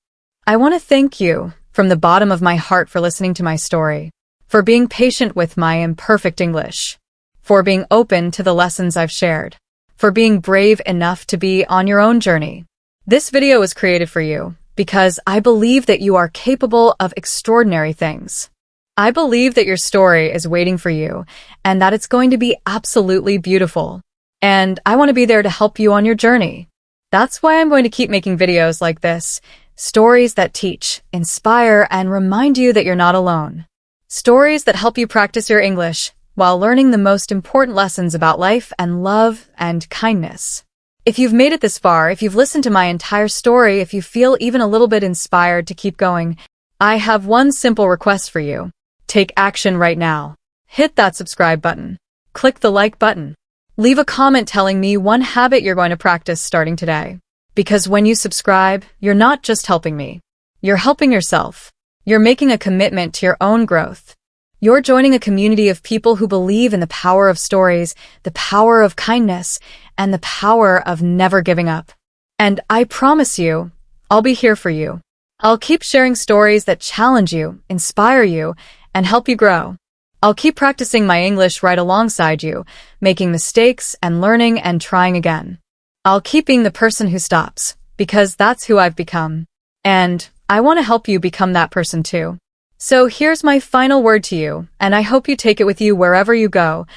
I want to thank you, from the bottom of my heart, for listening to my story, for being patient with my imperfect English, for being open to the lessons I've shared, for being brave enough to be on your own journey. This video was created for you because I believe that you are capable of extraordinary things. I believe that your story is waiting for you and that it's going to be absolutely beautiful. And I want to be there to help you on your journey. That's why I'm going to keep making videos like this, stories that teach, inspire, and remind you that you're not alone. Stories that help you practice your English while learning the most important lessons about life and love and kindness. If you've made it this far, if you've listened to my entire story, if you feel even a little bit inspired to keep going, I have one simple request for you. Take action right now. Hit that subscribe button. Click the like button. Leave a comment telling me one habit you're going to practice starting today. Because when you subscribe, you're not just helping me. You're helping yourself. You're making a commitment to your own growth. You're joining a community of people who believe in the power of stories, the power of kindness, and the power of never giving up. And I promise you, I'll be here for you. I'll keep sharing stories that challenge you, inspire you, and help you grow. I'll keep practicing my English right alongside you, making mistakes and learning and trying again. I'll keep being the person who stops, because that's who I've become. And I want to help you become that person too. So here's my final word to you, and I hope you take it with you wherever you go.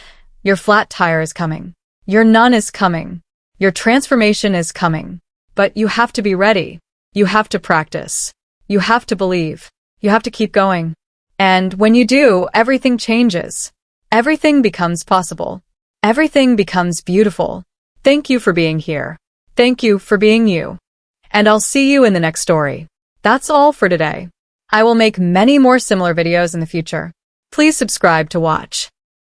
Your flat tire is coming. Your nun is coming. Your transformation is coming. But you have to be ready. You have to practice. You have to believe. You have to keep going. And when you do, everything changes. Everything becomes possible. Everything becomes beautiful. Thank you for being here. Thank you for being you. And I'll see you in the next story. That's all for today. I will make many more similar videos in the future. Please subscribe to watch.